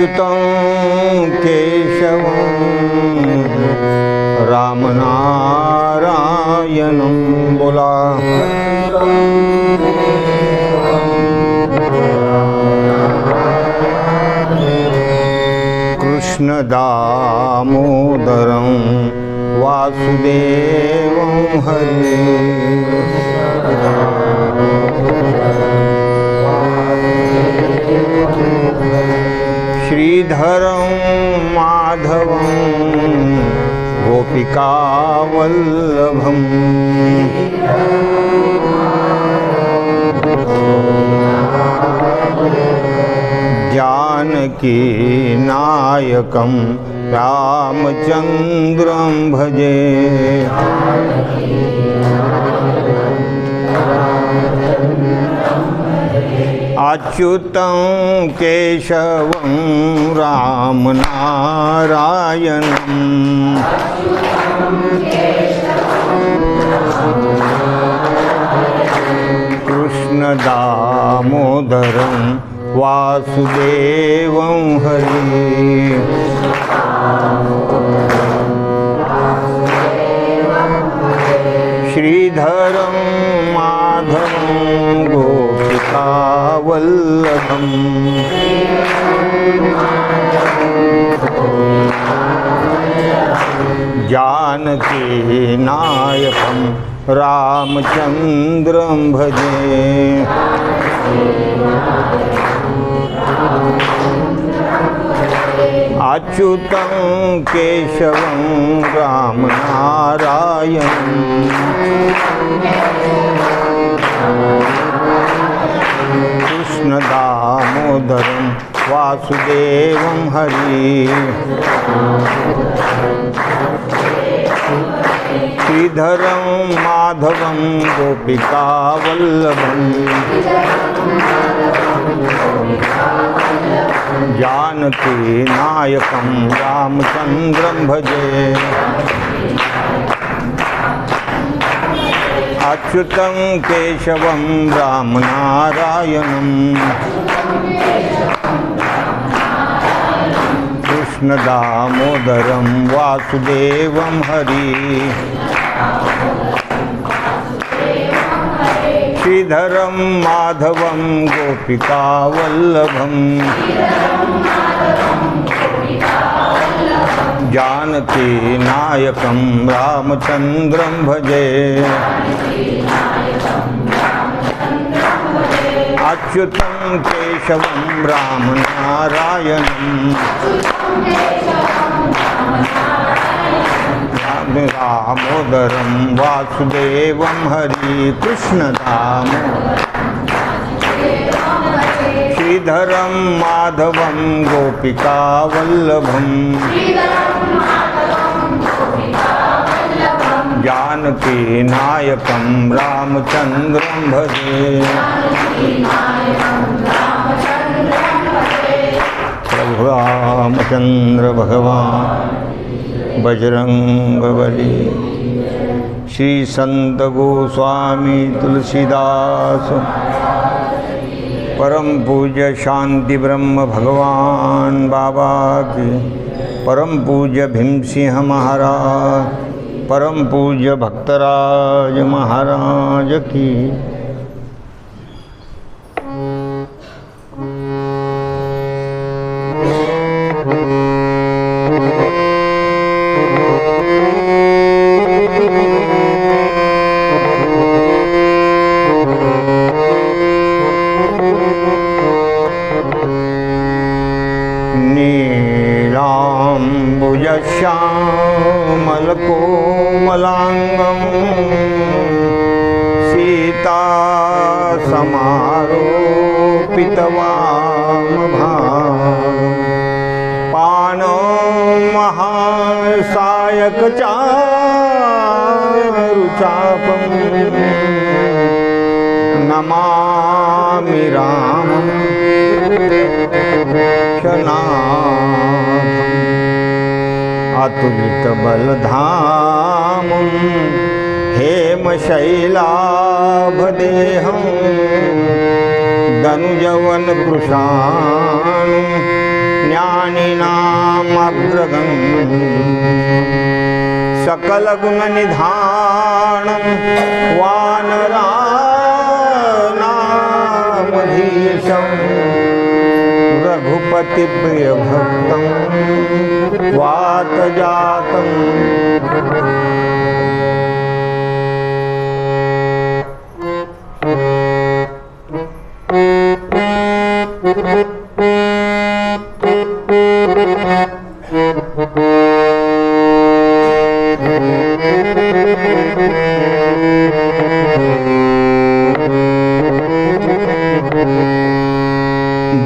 अच्युतं केशवं रामनारायणं बोला। कृष्ण दामोदरं वासुदेवं हरे। श्रीधरं माधवं गोपिकावल्लभम् जानकी नायकं रामचन्द्रं भजे। अच्युतं केशवं रामनारायणं कृष्ण दामोदरं वासुदेवं हरे। श्रीधरं माधवं गोपिकावल्लभम् जानकी नायकं रामचन्द्रं भजे। अच्युतं केशवं रामनारायणं कृष्ण दामोदरं वासुदेवं हरे। श्रीधरं माधवं गोपिकावल्लभम् जानकी नायकं रामचन्द्रं भजे। अच्युतं केशवं रामनारायणं कृष्ण दामोदरं वासुदेवं हरे। श्रीधरं माधवं गोपिकावल्लभम् जानकी नायकं रामचन्द्रं भजे। अच्युतं केशवं रामनारायणं दामोदरं वासुदेवं हरे। कृष्ण श्रीधरं माधवं गोपिकावल्लभम् जानकी नायकं रामचन्द्रं भजे। प्रभु रामचन्द्र भगवान बजरंगबली। श्री संत गोस्वामी तुलसीदास परम पूज्य शांति ब्रह्म भगवान बाबा की, परम पूज्य भीमसिंह महाराज, परम पूज्य भक्तराज महाराज की। श्यामलकोमलांगं सीता समारोपितवामभागं पाणौ महासायकचारुचापं नमामि रामं शनाथम् अतुलितबलधामं हेमशैलाभदेहं दनुजवनकृशानुं ज्ञानिनामग्रगण्यं सकलगुणनिधानं वानराणामधीशं रघुपतिप्रियभक्तं वातजातं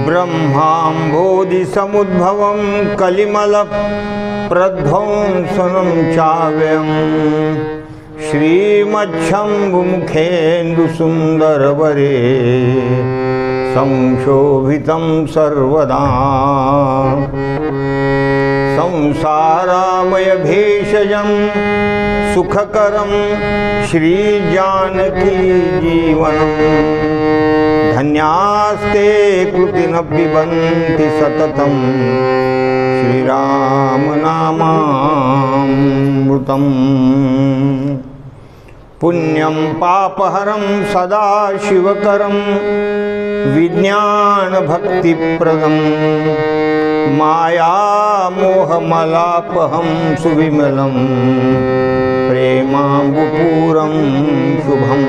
ब्रह्माम्भोधिसमुद्भवं कलिमलप्रध्वंसनं चाव्यं श्रीमच्छम्भुमुखेन्दुसुन्दरवरे संशोभितं सर्वदा संसारामयभेषजं सुखकरं श्रीजानकीजीवनं धन्यास्ते कृतिन पिबन्ति सततं श्रीरामनामामृतं पुण्यं पापहरं सदा शिवकरं विज्ञानभक्तिप्रदं मायामोहमलापहं सुविमलं प्रेमाम्बुपूरं शुभम्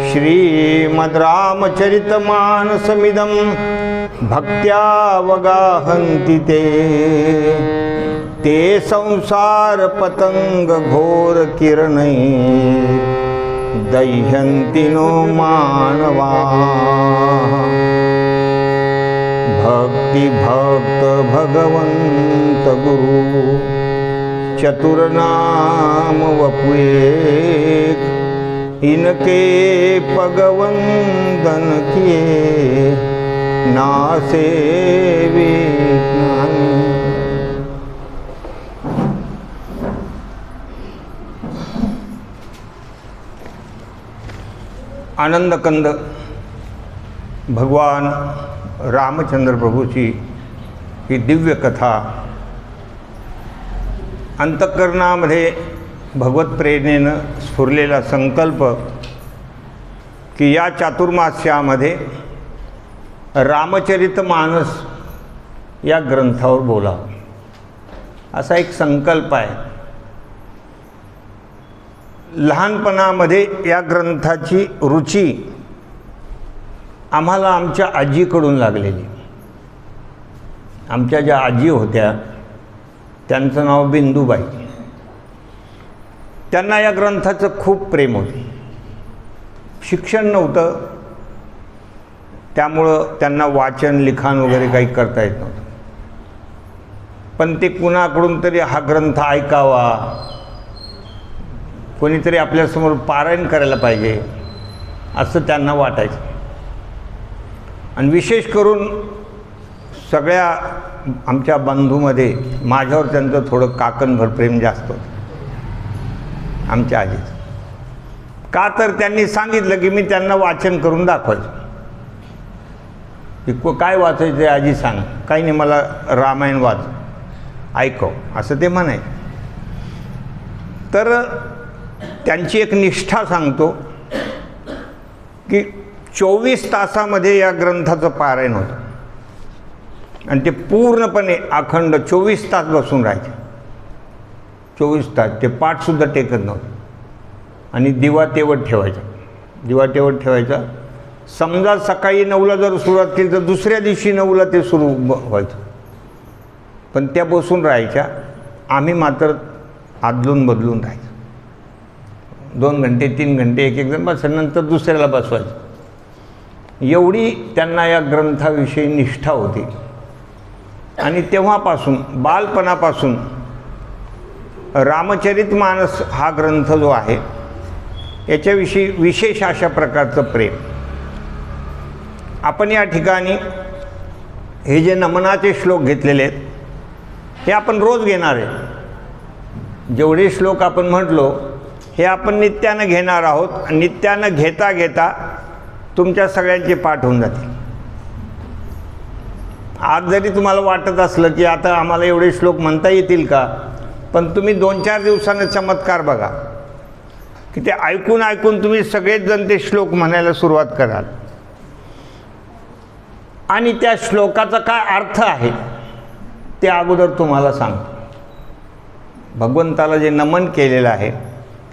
श्रीमद्रामचरितमानसमिदं भक्त्यावगाहन्ति ते संसारपतङ्गघोरकिरणैः दह्यन्ति नो मानवाः भक्तिभक्तभगवन्त गुरु चतुरनाम वपुएक इनके पगवंदन किए नासे विज्ञानी। आनंदकंद भगवान रामचंद्र प्रभूची ही दिव्य कथा अंतःकरणामध्ये भगवत प्रेरणेनं स्फुरलेला संकल्प की या चातुर्मास्यामध्ये रामचरितमानस या ग्रंथावर बोलावं, असा एक संकल्प आहे. लहानपणामध्ये या ग्रंथाची रुची आम्हाला आमच्या आजीकडून लागलेली. आमच्या ज्या आजी होत्या त्यांचं नाव बिंदुबाई. त्यांना या ग्रंथाचं खूप प्रेम होतं. शिक्षण नव्हतं, त्यामुळं त्यांना वाचन लिखाण वगैरे काही करता येत नव्हतं. पण ते कुणाकडून तरी हा ग्रंथ ऐकावा, कोणीतरी आपल्यासमोर पारायण करायला पाहिजे असं त्यांना वाटायचं. आणि विशेष करून सगळ्या आमच्या बंधूमध्ये माझ्यावर त्यांचं थोडं काकणभर प्रेम जास्त होतं आमच्या आजीचं. का तर त्यांनी सांगितलं की मी त्यांना वाचन करून दाखवायचं. की काय वाचायचं आहे आजी सांग. काही नाही, मला रामायण वाच, ऐकव, असं ते म्हणायचं. तर त्यांची एक निष्ठा सांगतो की 24 तासामध्ये या ग्रंथाचं पारायण होतं. आणि ते पूर्णपणे अखंड 24 तास बसून राहायचे. 24 तास ते पाठसुद्धा टेकत नव्हतं. आणि दिवा तेवत ठेवायचा. दिवा तेवत ठेवायचा. समजा सकाळी 9ला जर सुरुवात केली तर दुसऱ्या दिवशी 9ला ते सुरू व्हायचं. पण त्या बसून राहायच्या. आम्ही मात्र आदलून बदलून राहायचं. 2 घंटे 3 घंटे एक एक जण बसायचं, नंतर दुसऱ्याला बसवायचं. एवढी त्यांना या ग्रंथाविषयी निष्ठा होती. आणि तेव्हापासून बालपणापासून रामचरितमानस हा ग्रंथ जो आहे याच्याविषयी विशेष अशा प्रकारचं प्रेम. आपण या ठिकाणी हे जे नमनाचे श्लोक घेतलेले आहेत हे आपण रोज घेणार आहे. जेवढे श्लोक आपण म्हटलो हे आपण नित्यानं घेणार आहोत. नित्यानं घेता घेता तुमच्या सगळ्यांचे पाठ होऊन जातील. आज जरी तुम्हाला वाटत असलं की आता आम्हाला एवढे श्लोक म्हणता येतील का, पण तुम्ही 2-4 दिवसानं चमत्कार बघा की ते ऐकून ऐकून तुम्ही सगळेच जण ते श्लोक म्हणायला सुरुवात कराल. आणि त्या श्लोकाचा काय अर्थ आहे ते अगोदर तुम्हाला सांगतो. भगवंताला जे नमन केलेलं आहे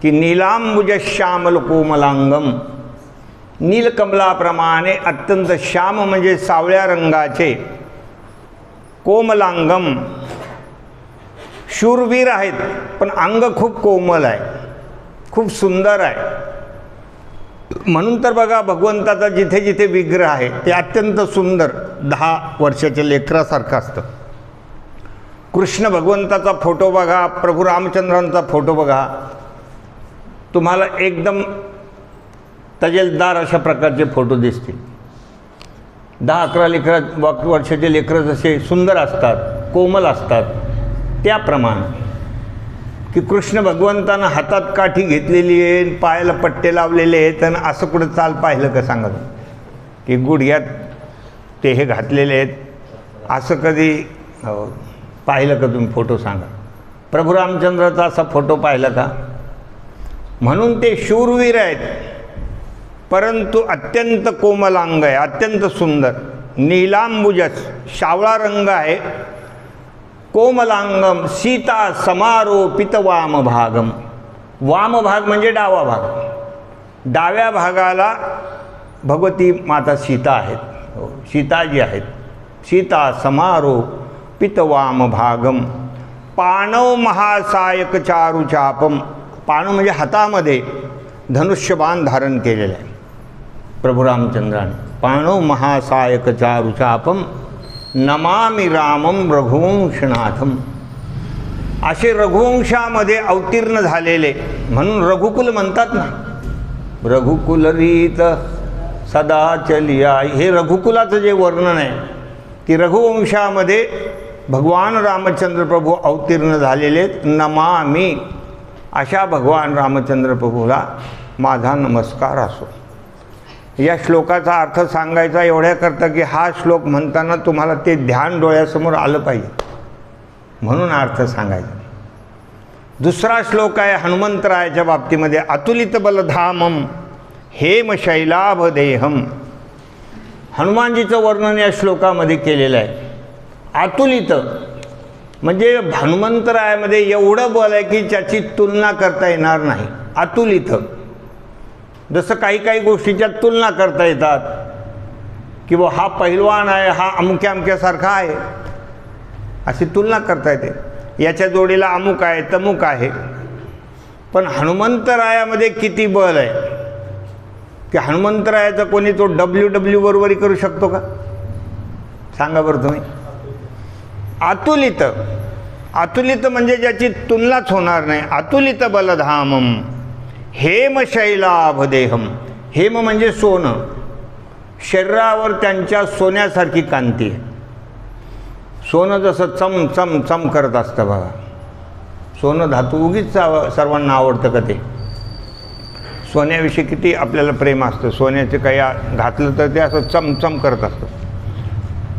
की नीलांबुज श्यामल कोमलांगम, नीलकमलाप्रमाणे अत्यंत श्याम म्हणजे सावळ्या रंगाचे, कोमलांगम शूरवीर आहेत पण अंग खूप कोमल आहे, खूप सुंदर आहे. म्हणून तर बघा भगवंताचा जिथे जिथे विग्रह आहे ते अत्यंत सुंदर 10 वर्षाच्या लेकरासारखं असतं. कृष्ण भगवंताचा फोटो बघा, प्रभू रामचंद्रांचा फोटो बघा, तुम्हाला एकदम तजेलदार अशा प्रकारचे फोटो दिसतील. 10-11 वर्षाचे लेकरं जसे सुंदर असतात, कोमल असतात, त्याप्रमाणे की कृष्ण भगवंतानं हातात काठी घेतलेली आहे, पायाला पट्टे लावलेले आहेत आणि असं कुठं चाल पाहिलं का सांगा की गुडघ्यात ते हे घातलेले आहेत, असं कधी पाहिलं का तुम्ही फोटो सांगा. प्रभू रामचंद्राचा असा फोटो पाहिला का? म्हणून ते शूरवीर आहेत परंतु अत्यंत कोमलांग आहे, अत्यंत सुंदर. नीलांबुजस शावळा रंग आहे, कोमलांगम सीता समारोपित वामभागम. वामभाग म्हणजे डावा भाग, डाव्या भागाला भगवती माता सीता आहेत, सीताजी आहेत. सीता समारोपित वामभागम पाणव महासायक चारुचापम. पाणव म्हणजे हातामध्ये धनुष्यबाण धारण केलेलं आहे प्रभू रामचंद्राने. पाणव महासायक चारुचापम नमामि रामम रघुवंशनाथम. असे रघुवंशामध्ये अवतीर्ण झालेले म्हणून रघुकुल म्हणतात ना. रघुकुल रीत सदा चलिया, हे रघुकुलाचं जे वर्णन आहे की रघुवंशामध्ये भगवान रामचंद्र प्रभू अवतीर्ण झालेले. नमामि, अशा भगवान रामचंद्र प्रभूला माझा नमस्कार असो. या श्लोकाचा अर्थ सांगायचा एवढ्याकरता की हा श्लोक म्हणताना तुम्हाला ते ध्यान डोळ्यासमोर आलं पाहिजे म्हणून अर्थ सांगायचा. दुसरा श्लोक आहे हनुमंतरायाच्या बाबतीमध्ये. अतुलित बलधामम हेम शैलाभ देहम. हनुमानजीचं वर्णन या श्लोकामध्ये केलेलं आहे. अतुलित म्हणजे हनुमंतरायामध्ये एवढं बल आहे की त्याची तुलना करता येणार नाही. अतुलित, जसं काही काही गोष्टीच्या तुलना करता येतात की हा पैलवान आहे, हा अमुक्या अमुक्यासारखा आहे, अशी तुलना करता येते. याच्या जोडीला अमुक आहे, तमुक आहे. पण हनुमंतरायामध्ये किती बल आहे की हनुमंतरायाचा कोणी तो WW बरोबरी करू शकतो का? सांगा बरं तुम्ही. अतुलित, अतुलित म्हणजे ज्याची तुलनाच होणार नाही. अतुलित बलधामम हेम शैलाभ देहम. हेम म्हणजे सोनं, शरीरावर त्यांच्या सोन्यासारखी कांती आहे. सोनं जसं चम चम चम करत असतं बघा. सोनं धातू उगीच सर्वांना आवडतं का? ते सोन्याविषयी किती आपल्याला प्रेम असतं. सोन्याचे काही घातलं तर ते असं चमचम करत असतं.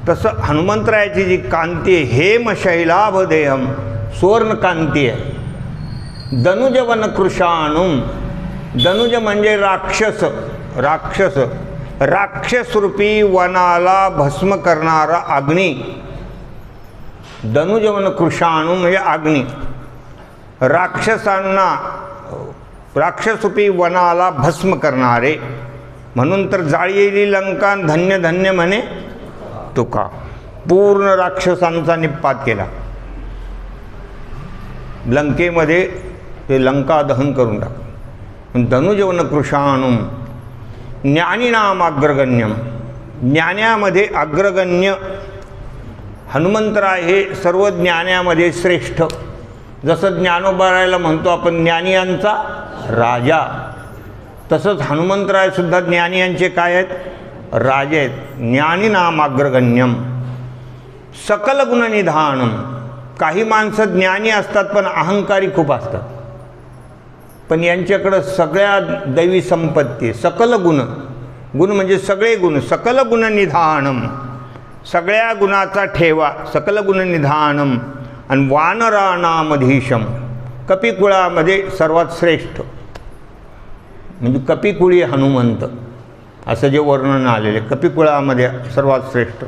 तसं हनुमंतरायाची जी कांती आहे, हेम शैलाभ देहम, सुवर्ण कांती आहे. दनुज वन कृशाणुम. दनुज म्हणजे राक्षस, राक्षस, राक्षसरूपी वनाला भस्म करणारा अग्नी. दनुज वन कृशाणुम म्हणजे अग्नी. राक्षसांना, राक्षसरूपी वनाला भस्म करणारे. म्हणून तर जाळलेली लंका धन्य धन्य म्हणे तुका. पूर्ण राक्षसांचा निपात केला. लंकेमध्ये ते लंका दहन करून टाक. धनुजवन कृशाणुम ज्ञानीनाम अग्रगण्यम. ज्ञान्यामध्ये अग्रगण्य हनुमंतराय हे सर्व ज्ञान्यामध्ये श्रेष्ठ. जसं ज्ञानोबारायला म्हणतो आपण ज्ञानियांचा राजा, तसंच हनुमंतरायसुद्धा ज्ञानियांचे काय आहेत? राजे आहेत. ज्ञानीनाम अग्रगण्यम सकल गुणनिधानम. काही माणसं ज्ञानी असतात पण अहंकारी खूप असतात, पण यांच्याकडं सगळ्या दैवी संपत्ती, सकल गुण, गुण म्हणजे सगळे गुण, सकल गुणनिधानम सगळ्या गुणाचा ठेवा, सकल गुणनिधानम, आणि वानराणामधीशम, कपिकुळामध्ये सर्वात श्रेष्ठ म्हणजे कपिकुळी हनुमंत असं जे वर्णन आलेले, कपिकुळामध्ये सर्वात श्रेष्ठ.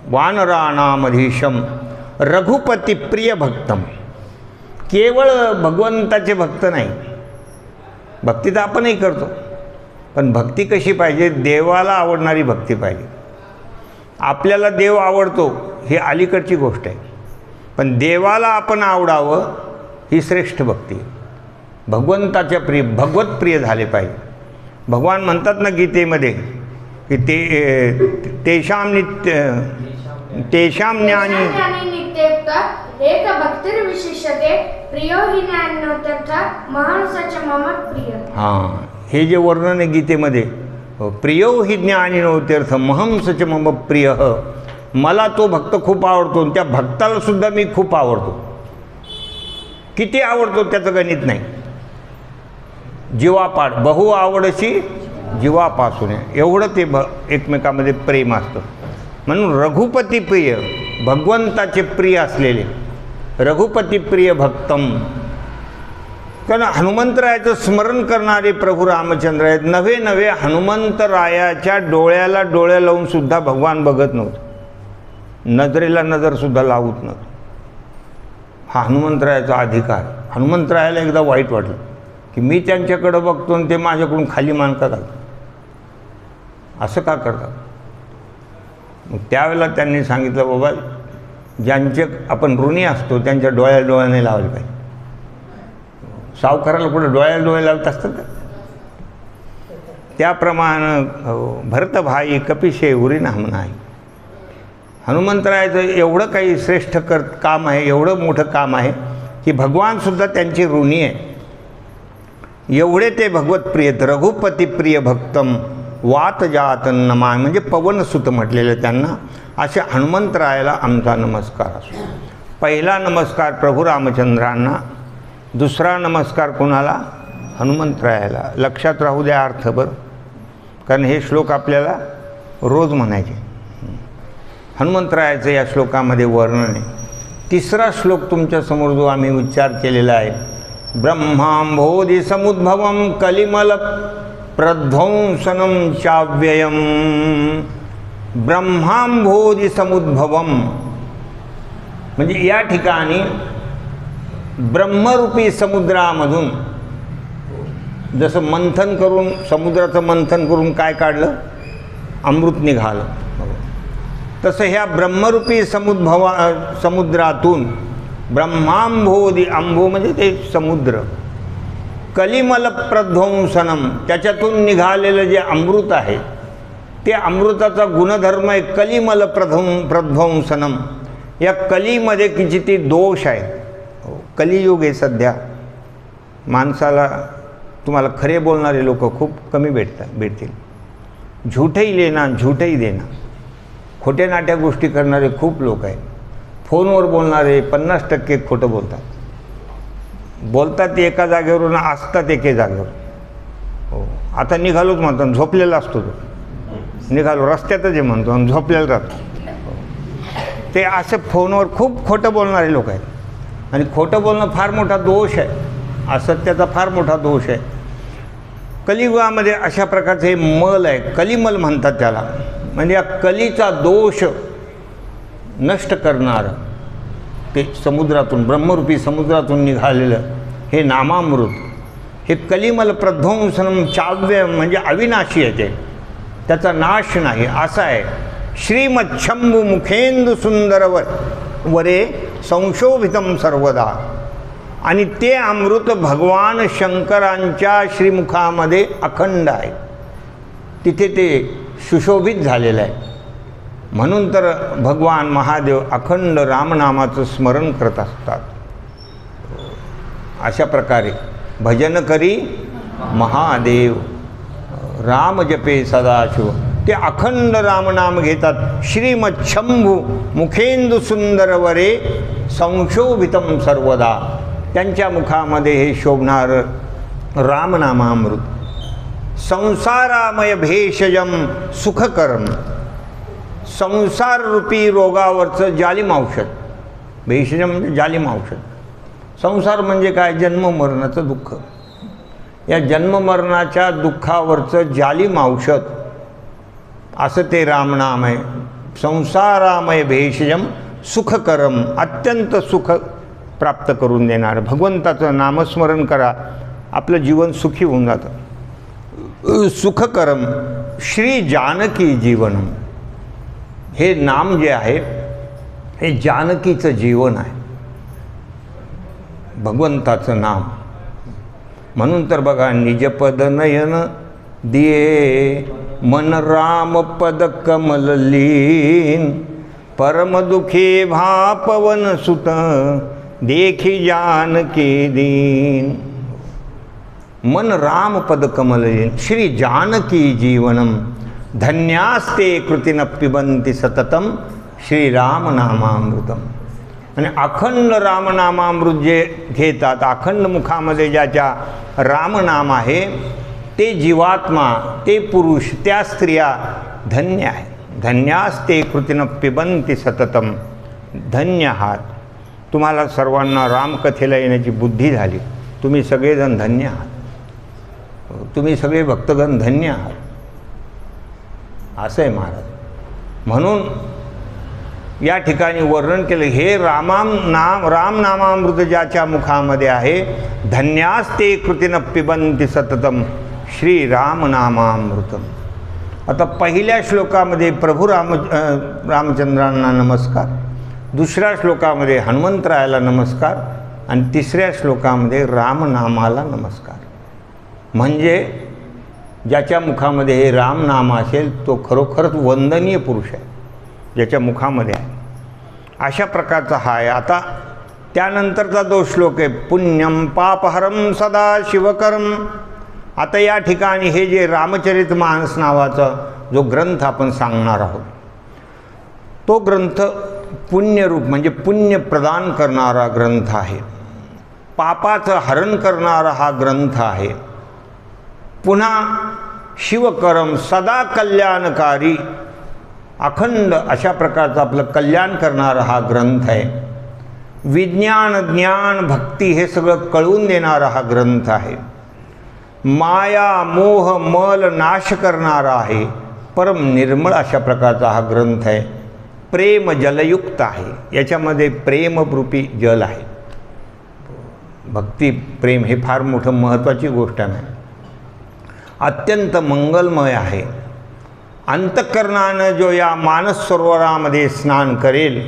वानराणामधीशम रघुपती प्रिय भक्तम, केवळ भगवंताचे भक्त नाही, भक्ती तर आपणही करतो, पण भक्ती कशी पाहिजे? देवाला आवडणारी भक्ती पाहिजे. आपल्याला देव आवडतो ही अलीकडची गोष्ट आहे, पण देवाला आपण आवडावं ही श्रेष्ठ भक्ती. भगवंताच्या प्रिय, भगवत प्रिय झाले पाहिजे. भगवान म्हणतात ना गीतेमध्ये की तेषां ज्ञानी एक भक्तिर्विशिष्यते प्रियो हि ज्ञानोत्यर्थ महंसच मम प्रिय. हां, हे जे वर्णन आहे गीतेमध्ये, प्रियो हि ज्ञानिनोत्यर्थ महंसच मम प्रिय, मला तो भक्त खूप आवडतो आणि त्या भक्ताला सुद्धा मी खूप आवडतो. किती आवडतो त्याचं गणित नाही. जीवापाड बहु आवडशी जीवापासून एवढं ते एकमेकामध्ये प्रेम असतं. म्हणून रघुपती प्रिय, भगवंताचे प्रिय असलेले रघुपती प्रिय भक्तम. कारण हनुमंतरायाचं स्मरण करणारे प्रभू रामचंद्र आहेत. नव्हे नव्हे हनुमंतरायाच्या डोळ्याला डोळे लावून सुद्धा भगवान बघत नव्हतं, नजरेला नजरसुद्धा लावत नव्हतं. हा हनुमंतरायाचा अधिकार. हनुमंतरायाला एकदा वाईट वाटलं की मी त्यांच्याकडं बघतो आणि ते माझ्याकडून खाली मान का घालतात, असं का करतात? मग त्यावेळेला त्यांनी सांगितलं, बाबा ज्यांचे आपण ऋणी असतो त्यांच्या डोळ्याला डोळ्याने लावले पाहिजे. सावकाराला कुठं डोळ्याला डोळे लावत असतात का? त्याप्रमाणे भरतभाई कपिशे उरी नाम नाही. हनुमंतरायाचं एवढं काही श्रेष्ठ काम आहे, एवढं मोठं काम आहे की भगवानसुद्धा त्यांचे ऋणी आहे. एवढे ते भगवत प्रिय, रघुपती प्रिय भक्तम वात जात नमा, म्हणजे पवनसुत म्हटलेलं त्यांना. अशा हनुमंतरायाला आमचा नमस्कार असो. पहिला नमस्कार प्रभू रामचंद्रांना, दुसरा नमस्कार कोणाला? हनुमंतरायाला. लक्षात राहू द्या अर्थभर, कारण हे श्लोक आपल्याला रोज म्हणायचे. हनुमंतरायाचं या श्लोकामध्ये वर्णन आहे. तिसरा श्लोक तुमच्यासमोर जो आम्ही उच्चार केलेला आहे, ब्रह्मांभोधि समुद्भवम कलिमल प्रध्वंसनम चाव्ययम. ब्रह्मांभोधि समुद्भवम म्हणजे या ठिकाणी ब्रह्मरूपी समुद्रामधून जसं मंथन करून, समुद्राचं मंथन करून काय काढलं? अमृत निघालं. तसं ह्या ब्रह्मरूपी समुद्रातून ब्रह्मांभोधि, आंभो म्हणजे ते समुद्र, कलिमल प्रध्वंसनम त्याच्यातून निघालेलं जे अमृत आहे ते अमृताचा गुणधर्म आहे कलिमल प्रध्वंसनम. या कलीमध्ये किती दोष आहे. कलियुग आहे सध्या. माणसाला, तुम्हाला खरे बोलणारे लोक खूप कमी भेटतील. झूठही लेना झूठही देना. खोट्या नाट्या गोष्टी करणारे खूप लोक आहेत. फोनवर बोलणारे 50% खोटं बोलतात एका जागेवरून, असतात एके जागेवर. हो, आता निघालोच म्हणतो, झोपलेला असतो तो. निघालो रस्त्यातच आहे म्हणतो आणि झोपलेला राहतो. ते असे फोनवर खूप खोटं बोलणारे लोक आहेत. आणि खोटं बोलणं फार मोठा दोष आहे, असत्याचा फार मोठा दोष आहे. कलियुगामध्ये अशा प्रकारचं हे मल आहे, कलिमल म्हणतात त्याला. म्हणजे या कलीचा दोष नष्ट करणारं ते समुद्रातून, ब्रह्मरूपी समुद्रातून निघालेलं हे नामामृत, हे कलिमल प्रध्वंसनम चाव्य म्हणजे अविनाशी आहे. ते त्याचा नाश नाही असं आहे. श्रीमच्छंभू मुखेंदु सुंदर वरे संशोभितम सर्वदा. आणि ते अमृत भगवान शंकरांच्या श्रीमुखामध्ये अखंड आहे, तिथे ते सुशोभित झालेलं आहे. म्हणून तर भगवान महादेव अखंड रामनामाचं स्मरण करत असतात. अशा प्रकारे भजन करी महादेव, राम जपे सदाशिव. ते अखंड रामनाम घेतात. श्रीमच्छंभू मुखेंदु सुंदर वरे संशोभितम सर्वदा. त्यांच्या मुखामध्ये हे शोभणार रामनामामृत. संसारामय भेषजम सुखकरम. संसार रूपी रोगावरचं जालिम औषध. भेषजम म्हणजे जालिम औषध. संसार म्हणजे काय? जन्म मरणाचं दुःख. या जन्ममरणाच्या दुःखावरचं जालिम औषध असं ते रामनाम आहे. संसारामय भेषजम सुखकरम, अत्यंत सुख प्राप्त करून देणार. भगवंताचं नामस्मरण करा, आपलं जीवन सुखी होऊन जातं. सुखकरम श्री जानकी जीवनम, हे नाम जे आहे हे जानकीचं जीवन आहे, भगवंताचं नाम. म्हणून तर बघा, निजपद नयन दिये मन राम पद कमल लीन, परम दुखी भा पवन सुत देखी जानकी दीन. मन राम पद कमल लीन श्री जानकी जीवनम, धन्यास्ते कृतीन पिबंती सततम श्रीराम नामामृतम. आणि अखंड रामनामामृत जे घेतात, अखंड मुखामध्ये ज्याच्या रामनाम आहे ते जीवात्मा, ते पुरुष, त्या स्त्रिया धन्य आहे. धन्यास्ते कृतीन पिबंती सततम, धन्य आहात. तुम्हाला सर्वांना रामकथेला येण्याची बुद्धी झाली. तुम्ही सगळेजण धन्य आहात. तुम्ही सगळे भक्तगण धन्य आहात, असं आहे महाराज. म्हणून या ठिकाणी वर्णन केलं, हे रामनामामृत ज्याच्या मुखामध्ये आहे, धन्यास्ते कृतीनं पिबंती सततम श्रीरामनामामृतम. आता पहिल्या श्लोकामध्ये प्रभू रामचंद्रांना नमस्कार, दुसऱ्या श्लोकामध्ये हनुमंतरायाला नमस्कार आणि तिसऱ्या श्लोकामध्ये रामनामाला नमस्कार. म्हणजे ज्याच्या मुखामध्ये हे रामनाम असेल तो खरोखरच वंदनीय पुरुष आहे, ज्याच्या मुखामध्ये आहे. अशा प्रकारचा हा आहे. आता त्यानंतरचा जो श्लोक आहे, पुण्यम पापहरम सदा शिवकरम. आता या ठिकाणी हे जे रामचरितमानस नावाचा जो ग्रंथ आपण सांगणार आहोत, तो ग्रंथ पुण्यरूप म्हणजे पुण्य प्रदान करणारा ग्रंथ आहे, पापाचं हरण करणारा हा ग्रंथ आहे. पुन्हा शिवकरम सदा कल्याणकारी, अखंड अशा प्रकारचा आपलं कल्याण करणारा हा ग्रंथ आहे. विज्ञान ज्ञान भक्ती हे सगळं कळवून देणारा हा ग्रंथ आहे. माया मोह मल नाश करणारा आहे, परम निर्मळ अशा प्रकारचा हा ग्रंथ आहे. प्रेम जलयुक्त आहे, याच्यामध्ये प्रेमरूपी जल आहे. भक्ती प्रेम हे फार मोठं महत्त्वाची गोष्ट आहे. अत्यंत मंगलमय आहे. अंतःकरणानं जो या मानस सरोवरामध्ये स्नान करेल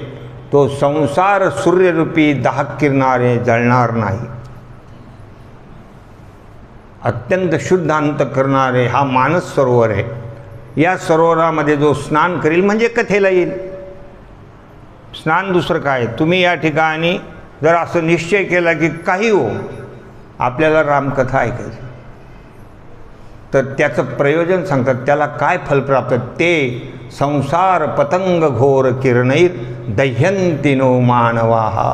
तो संसार सूर्यरूपी दाहक किरणाने जळणार नाही. अत्यंत शुद्ध अंतःकरणाने हा मानस सरोवर आहे. या सरोवरामध्ये जो स्नान करेल म्हणजे कथेला येईल. स्नान दुसरं काय, तुम्ही या ठिकाणी जर असं निश्चय केला की काही हो आपल्याला रामकथा ऐकायची, तर त्याचं प्रयोजन सांगतात. त्याला काय फल प्राप्त, ते संसार पतंग घोर किरणैर दह्यंतिनो मानवाहा.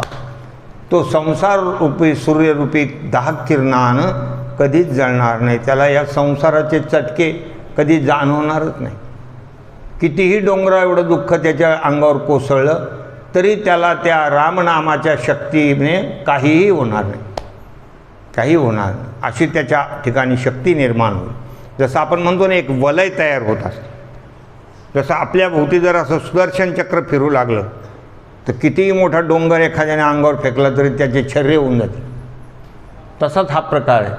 तो संसार रूपी सूर्यरूपी दाहक किरणानं कधीच जळणार नाही. त्याला या संसाराचे चटके कधी जाणवणारच नाही. कितीही डोंगरा एवढं दुःख त्याच्या अंगावर कोसळलं तरी त्याला त्या रामनामाच्या शक्तीने काहीही होणार नाही, काही होणार नाही. अशी त्याच्या ठिकाणी शक्ती निर्माण होईल. जसं आपण म्हणतो ना, एक वलय तयार होत असतं. जसं आपल्या भोवती जर असं सुदर्शन चक्र फिरू लागलं तर कितीही मोठा डोंगर एखाद्याने अंगावर फेकला तरी त्याचे छर्रे होऊन जाते. तसाच हा प्रकार आहे.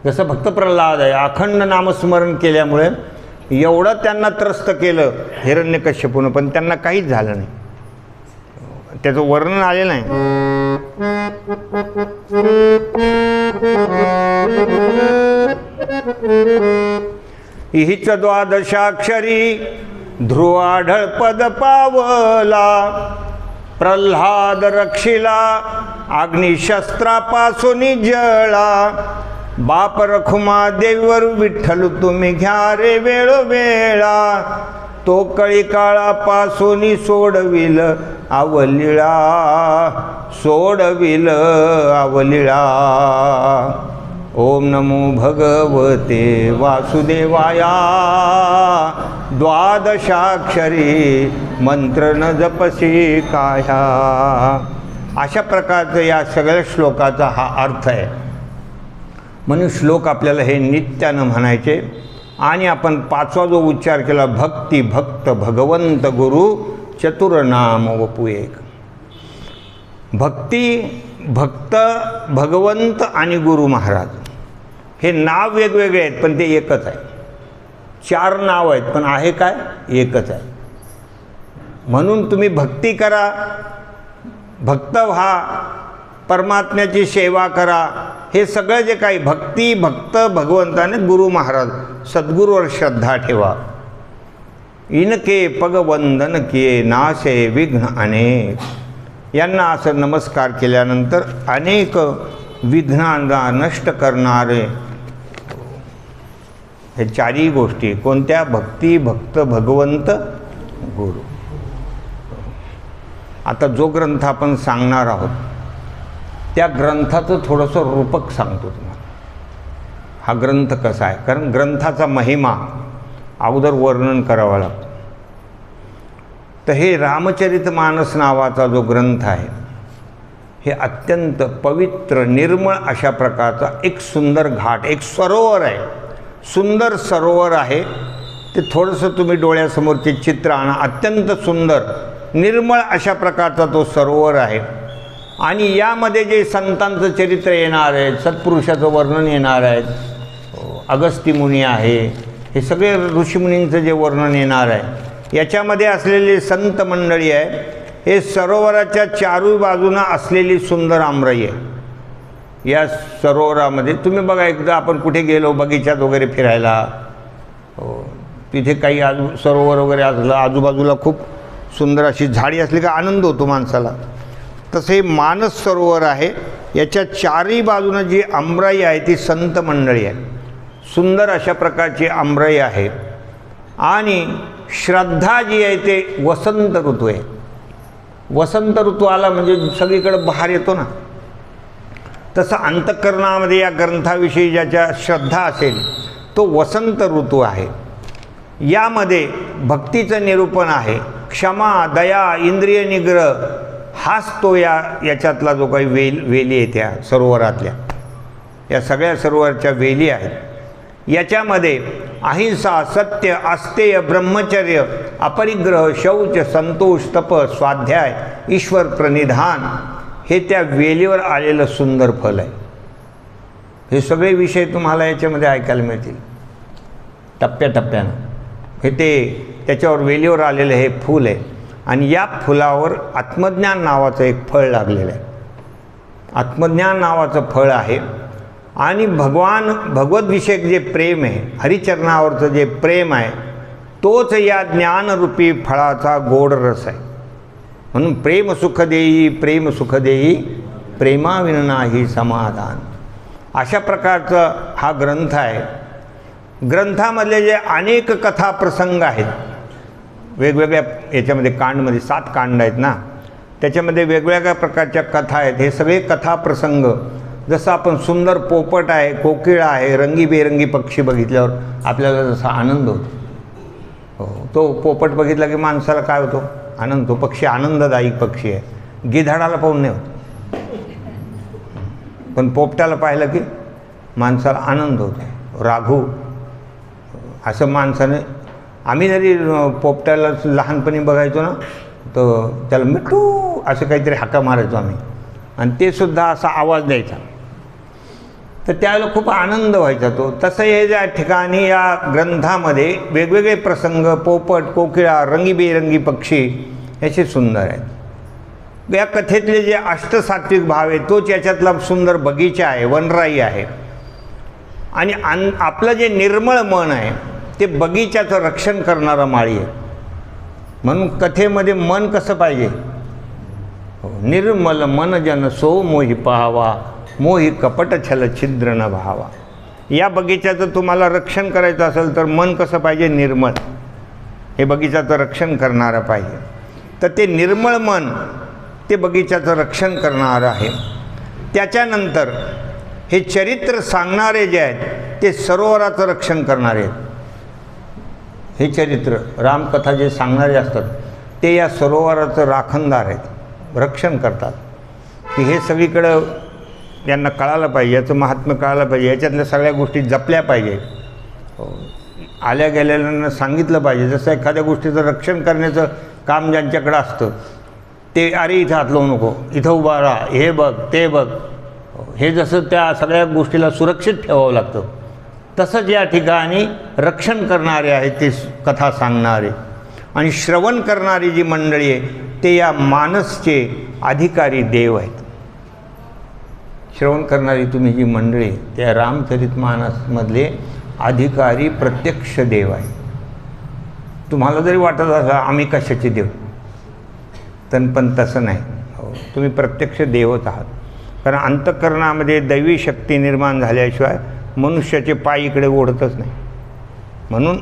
जसं भक्त प्रल्हाद आहे, अखंड नामस्मरण केल्यामुळे एवढं त्यांना त्रस्त केलं हिरण्यकश्यपूनं, पण त्यांना काहीच झालं नाही. त्याचं वर्णन आलेलं नाही. हीच द्वादशाक्षरी ध्रुवाढळ पद पावला, प्रल्हाद रक्षिला अग्निशस्त्रापासून जळा. बाप रखुमा देवीवर विठ्ठल तुम्ही घ्या रे वेळोवेळा. तो कळी काळापासून सोडविल अवलिळा, सोडविल अवलिळा. ओम नमो भगवते वासुदेवाया द्वादशाक्षरी मंत्र न जपसी काया. अशा प्रकारचं या सगळ्या श्लोकाचा हा अर्थ आहे. म्हणून श्लोक आपल्याला हे नित्यानं म्हणायचे. आणि आपण पाचवा जो उच्चार केला, भक्ती भक्त भगवंत गुरु चतुर्नाम वपू एक. भक्ती भक्त भगवंत आणि गुरु महाराज हे नाव वेगवेगळे आहेत पण ते एकच आहे. 4 नाव आहेत पण आहे काय, एकच आहे. म्हणून तुम्ही भक्ती करा, भक्त व्हा, परमात्म्याची सेवा करा. हे सगळं जे काही भक्ती भक्त भगवंताने गुरु महाराज सद्गुरूवर श्रद्धा ठेवा. इनके पगवंदन किये नाशे विघ्न अनेक. यांना असं नमस्कार केल्यानंतर अनेक विघ्नांना नष्ट करणारे हे 4ही गोष्टी कोणत्या, भक्ती भक्त भगवंत गुरु. आता जो ग्रंथ आपण सांगणार आहोत त्या ग्रंथाचं थोडंसं रूपक सांगतो तुम्हाला. हा ग्रंथ कसा आहे, कारण ग्रंथाचा महिमा अगोदर वर्णन करावा लागतो. तर हे रामचरितमानस नावाचा जो ग्रंथ आहे हे अत्यंत पवित्र निर्मळ अशा प्रकारचा एक सुंदर घाट, एक सरोवर आहे. सुंदर सरोवर आहे. ते थोडंसं तुम्ही डोळ्यासमोरचे चित्र आणा. अत्यंत सुंदर निर्मळ अशा प्रकारचा तो सरोवर आहे. आणि यामध्ये जे संतांचं चरित्र येणार आहे, सत्पुरुषाचं वर्णन येणार आहे, अगस्ती मुनी आहे, हे सगळे ऋषीमुनींचं जे वर्णन येणार आहे, याच्यामध्ये असलेली संत मंडळी आहे. हे सरोवराच्या 4ही बाजूनं असलेली सुंदर आमराई आहे. या सरोवरामध्ये तुम्ही बघा, एकदा आपण कुठे गेलो बगीच्यात वगैरे फिरायला, तिथे काही सरोवर वगैरे असलं, आजूबाजूला खूप सुंदर अशी झाडी असली का आनंद होतो माणसाला. तसे मानस सरोवर आहे. याच्या 4ही बाजूनं जी आमराई आहे ती संत मंडळी आहे. सुंदर अशा प्रकारची आमराई आहे. आणि श्रद्धा जी आहे ते वसंत ऋतू आहे. वसंत ऋतू आला म्हणजे सगळीकडे बहार येतो ना, तसं अंतःकरणामध्ये या ग्रंथाविषयी ज्याच्या श्रद्धा असेल तो वसंत ऋतू आहे. यामध्ये भक्तीचं निरूपण आहे. क्षमा, दया, इंद्रिय निग्रह हाच तो याच्यातला जो काही वेली आहे त्या सरोवरातल्या, या सगळ्या सरोवरच्या वेली आहेत. याच्यामध्ये अहिंसा, सत्य, आस्तेय, ब्रह्मचर्य, अपरिग्रह, शौच, संतोष, तप, स्वाध्याय, ईश्वर प्रणिधान हे त्या वेलीवर आलेलं सुंदर फल आहे. हे सगळे विषय तुम्हाला याच्यामध्ये ऐकायला मिळतील टप्प्याटप्प्यानं. हे ते त्याच्यावर वेलीवर आलेलं हे फूल आहे. आणि या फुलावर आत्मज्ञान नावाचं एक फळ लागलेलं आहे. आत्मज्ञान नावाचं फळ आहे. आणि भगवद्विषयक जे प्रेम आहे, हरिचरणावरचं जे प्रेम आहे, तोच या ज्ञानरूपी फळाचा गोड रस आहे. म्हणून प्रेम सुख देई, प्रेम सुख देई, प्रेमाविन नाही समाधान. अशा प्रकारचा हा ग्रंथ आहे. ग्रंथामधले जे अनेक कथा प्रसंग आहेत, वेगवेगळ्या याच्यामध्ये कांडमध्ये 7 कांड आहेत ना, त्याच्यामध्ये वेगवेगळ्या प्रकारच्या कथा आहेत. हे सगळे कथा प्रसंग, जसं आपण सुंदर पोपट आहे, कोकिळा आहे, रंगीबेरंगी पक्षी बघितल्यावर आपल्याला जसा आनंद होतो, हो, तो पोपट बघितला की माणसाला काय होतो, आनंद. तो पक्षी आनंददायी पक्षी आहे. गिधाडाला पाहून नाही होत, पण पोपटाला पाहिलं की माणसाला आनंद होतो. राघू असं माणसाने, आम्ही जरी पोपटाला लहानपणी बघायचो ना, तर त्याला मिठू असं काहीतरी हाका मारायचो आम्ही, आणि ते सुद्धा असा आवाज द्यायचा, तर त्यावेळेला खूप आनंद व्हायचा तो. तसं हे ज्या ठिकाणी या ग्रंथामध्ये वेगवेगळे प्रसंग, पोपट, कोकिळा, रंगीबेरंगी पक्षी याचे सुंदर आहेत. या कथेतले जे अष्टसात्विक भाव आहे तोच याच्यातला सुंदर बगीचा आहे, वनराई आहे. आणि आपलं जे निर्मळ मन आहे ते बगीच्याचं रक्षण करणारा माळी आहे. म्हणून कथेमध्ये मन कसं पाहिजे, निर्मल मन जन सो मोही पाहावा, मोही कपट छल छिद्र न भावा. या बगीच्याचं तुम्हाला रक्षण करायचं असेल तर मन कसं पाहिजे, निर्मळ. हे बगीच्याचं रक्षण करणारं पाहिजे. तर ते निर्मळ मन ते बगीच्याचं रक्षण करणारं आहे. त्याच्यानंतर हे चरित्र सांगणारे जे आहेत ते सरोवराचं रक्षण करणारे आहेत. हे चरित्र रामकथा जे सांगणारे असतात ते या सरोवराचं राखणदार आहेत, रक्षण करतात. की हे सगळीकडं यांना कळालं पाहिजे, याचं महात्म्य कळालं पाहिजे, याच्यातल्या सगळ्या गोष्टी जपल्या पाहिजे, आल्या गेलेल्यांना सांगितलं पाहिजे. जसं एखाद्या गोष्टीचं रक्षण करण्याचं काम ज्यांच्याकडं असतं ते अरे इथं हात लावू नको, इथं उभा राहा, हे बघ ते बघ, हे जसं त्या सगळ्या गोष्टीला सुरक्षित ठेवावं लागतं तसंच या ठिकाणी रक्षण करणारे आहेत ते कथा सांगणारे. आणि श्रवण करणारी जी मंडळी आहे ते या मानसचे अधिकारी देव आहेत. श्रवण करणारी तुम्ही जी मंडळी त्या रामचरितमानसमधले अधिकारी प्रत्यक्ष देव आहे. तुम्हाला जरी वाटत असं आम्ही कशाचे देव, पण तसं नाही. तुम्ही प्रत्यक्ष देवच आहात. कारण अंतःकरणामध्ये दैवी शक्ती निर्माण झाल्याशिवाय मनुष्याचे पाय इकडे ओढतच नाही. म्हणून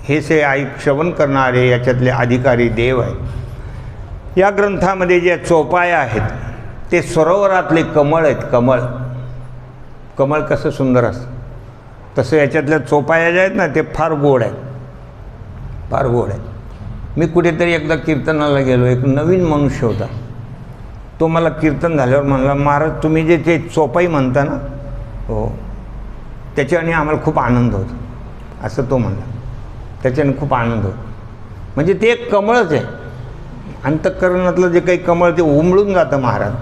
हे श्रवण करणारे याच्यातले अधिकारी देव आहेत. या ग्रंथामध्ये ज्या चौपाया आहेत ते सरोवरातले कमळ आहेत. कमळ कसं सुंदर असतं तसं याच्यातल्या चौपाया ज्या आहेत ना ते फार गोड आहेत, फार गोड आहेत. मी कुठेतरी एकदा कीर्तनाला गेलो, एक नवीन मनुष्य होता. तो मला कीर्तन झाल्यावर म्हणला, महाराज तुम्ही जे ते चौपाई म्हणता ना, हो त्याच्याने आम्हाला खूप आनंद होतो, असं तो म्हणला. त्याच्याने खूप आनंद होतो. म्हणजे ते एक कमळच आहे, अंतःकरणातलं जे काही कमळ ते उमळून जातं महाराज.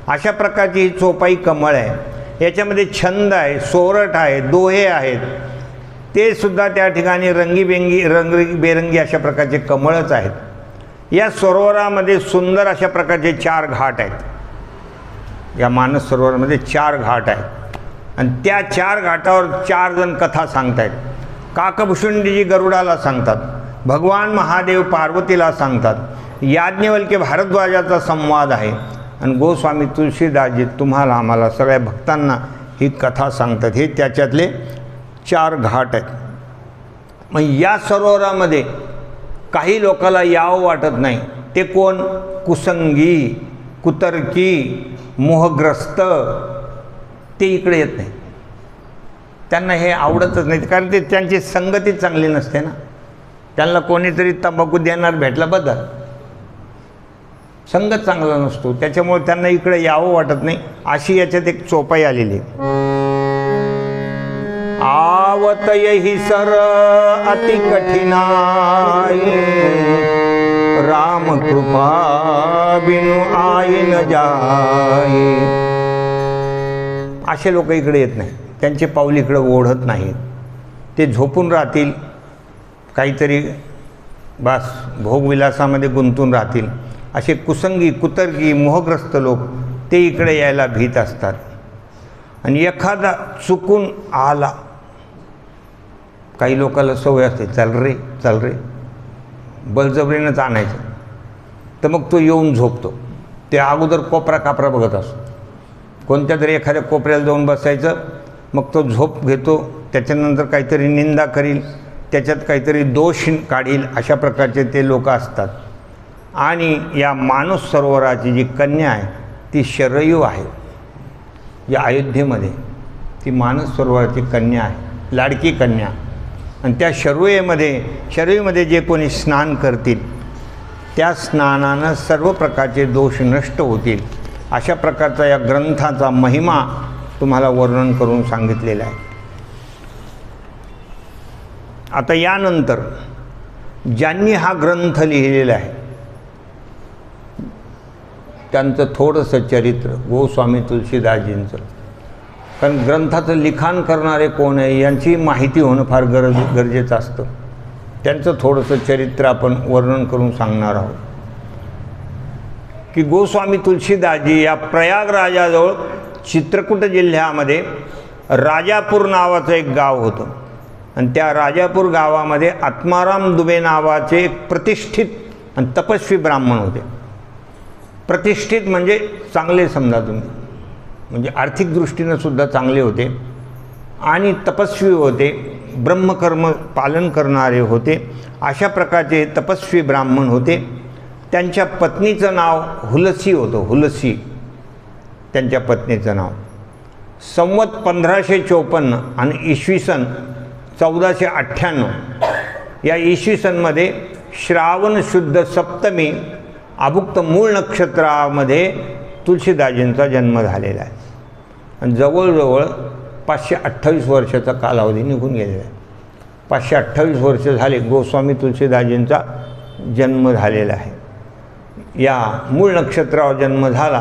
अशा प्रकारची ही चौपाई कमळ आहे. याच्यामध्ये छंद आहे, सोरठ आहे, दोहे आहेत, ते सुद्धा त्या ठिकाणी रंगीबेरंगी अशा प्रकारचे कमळच आहेत. या सरोवरामध्ये सुंदर अशा प्रकारचे 4 घाट आहेत. या मानस सरोवरामध्ये 4 घाट आहेत आणि त्या 4 घाटावर 4 जण कथा सांगतायत. काकभूषुंडीजी गरुडाला सांगतात, भगवान महादेव पार्वतीला सांगतात, याज्ञवल्क्य भारद्वाजाचा संवाद आहे आणि गोस्वामी तुलसीदासजी तुम्हाला आम्हाला सगळ्या भक्तांना ही कथा सांगतात. हे त्याच्यातले 4 घाट आहेत. मग या सरोवरामध्ये काही लोकांना यावं वाटत नाही. ते कोण? कुसंगी, कुतर्की, मोहग्रस्त, ते इकडे येत नाही. त्यांना हे आवडतच नाही, कारण ते त्यांची संगतीच चांगली नसते ना. त्यांना कोणीतरी तंबाखू देणार भेटला बदल, संगत चांगला नसतो, त्याच्यामुळे त्यांना इकडे यावं वाटत नाही. अशी याच्यात एक चौपाई आलेली. आवत यही सर अति कठिनाई, राम कृपा बिनु आई न जाई. असे लोक इकडे येत नाही, त्यांचे पाऊल इकडे ओढत नाहीत. ते झोपून राहतील, काहीतरी बस भोगविलासामध्ये गुंतून राहतील. असे कुसंगी, कुतर्की, मोहग्रस्त लोक ते इकडे यायला भीत असतात. आणि एखादा चुकून आला, काही लोकांना सवय असते, चल रे बळजबरीनंच आणायचं, तर मग तो येऊन झोपतो. ते अगोदर कोपरा कापरा बघत असतो, कोणत्या तरी एखाद्या कोपऱ्याला जाऊन बसायचं, मग तो झोप घेतो, त्याच्यानंतर काहीतरी निंदा करील, त्याच्यात काहीतरी दोष काढील, अशा प्रकारचे ते लोक असतात. आणि या मानस सरोवराची जी कन्या आहे ती शरयू आहे. या अयोध्येमध्ये ती मानस सरोवराची कन्या आहे, लाडकी कन्या. आणि त्या शरयूमध्ये जे कोणी स्नान करतील त्या स्नानानं सर्व प्रकारचे दोष नष्ट होतील. अशा प्रकारचा या ग्रंथाचा महिमा तुम्हाला वर्णन करून सांगितलेला आहे. आता यानंतर ज्यांनी हा ग्रंथ लिहिलेला आहे त्यांचं थोडंसं चरित्र, गोस्वामी तुलसीदासजींचं. कारण ग्रंथाचं लिखाण करणारे कोण आहे यांची माहिती होणं फार गरजेचं असतं. त्यांचं थोडंसं चरित्र आपण वर्णन करून सांगणार आहोत. की गोस्वामी तुलसीदासजी या प्रयागराजाजवळ चित्रकूट जिल्ह्यामध्ये राजापूर नावाचं एक गाव होतं. आणि त्या राजापूर गावामध्ये आत्माराम दुबे नावाचे एक प्रतिष्ठित आणि तपस्वी ब्राह्मण होते. प्रतिष्ठित म्हणजे चांगले समजा तुम्ही, म्हणजे आर्थिक दृष्टीनं सुद्धा चांगले होते आणि तपस्वी होते, ब्रह्मकर्म पालन करणारे होते. अशा प्रकारचे तपस्वी ब्राह्मण होते. त्यांच्या पत्नीचं नाव हुलसी होतं, हुलसी त्यांच्या पत्नीचं नाव. संवत 1554 आणि इसवी सन 1498 या इसवी सनमध्ये श्रावण शुद्ध सप्तमी अभुक्त मूळ नक्षत्रामध्ये तुलसीदाजींचा जन्म झालेला आहे आणि जवळजवळ 528 वर्षाचा कालावधी निघून गेलेला आहे. 528 वर्ष झाले गोस्वामी तुलसीदाजींचा जन्म झालेला आहे. या मूळ नक्षत्रावर जन्म झाला,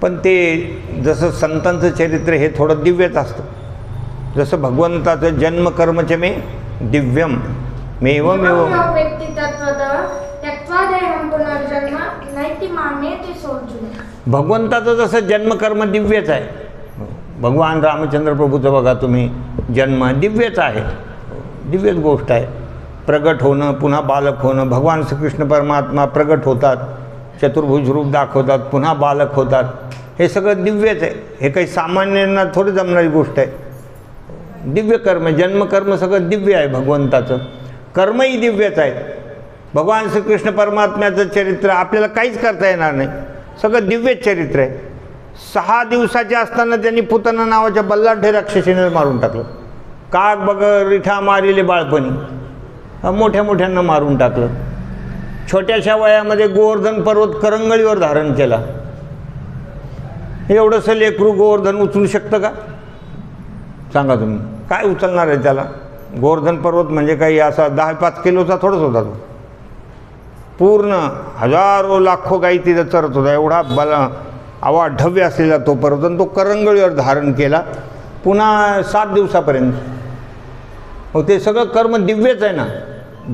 पण ते जसं संतांचं चरित्र हे थोडं दिव्यच असतं. जसं भगवंताचं जन्मकर्मच मे दिव्यम मेवमेव भगवंताचं जसं जन्मकर्म दिव्यच आहे. भगवान रामचंद्र प्रभूचं बघा तुम्ही, जन्म दिव्यच आहे, दिव्यच गोष्ट आहे. प्रगट होणं, पुन्हा बालक होणं, भगवान श्रीकृष्ण परमात्मा प्रगट होतात, चतुर्भुज रूप दाखवतात, पुन्हा बालक होतात, हे सगळं दिव्यच आहे. हे काही सामान्यांना थोडी जमणारी गोष्ट आहे. दिव्य कर्म, जन्मकर्म सगळं दिव्य आहे. भगवंताचं कर्मही दिव्यच आहेत. भगवान श्रीकृष्ण परमात्म्याचं चरित्र आपल्याला काहीच करता येणार नाही, सगळं दिव्यच चरित्र आहे. 6 दिवसाचे असताना त्यांनी पुतना नावाच्या बल्लाढ्य राक्षसीने मारून टाकलं. काग बघ रिठा मारिले बाळपणी, मोठ्या मोठ्यांना मारून टाकलं. छोट्याशा वयामध्ये गोवर्धन पर्वत करंगळीवर धारण केला. एवढंसं लेकरू गोवर्धन उचलू शकतं का? सांगा तुम्ही, काय उचलणार आहे त्याला? गोवर्धन पर्वत म्हणजे काही असा 10-5 किलोचा थोडंच होता तो. पूर्ण हजारो लाखो गाई तिथं चरत होता. एवढा अवाढव्य असलेला तो पर्वत, तो करंगळीवर धारण केला पुन्हा 7 दिवसापर्यंत. हो, ते सगळं कर्म दिव्यच आहे ना.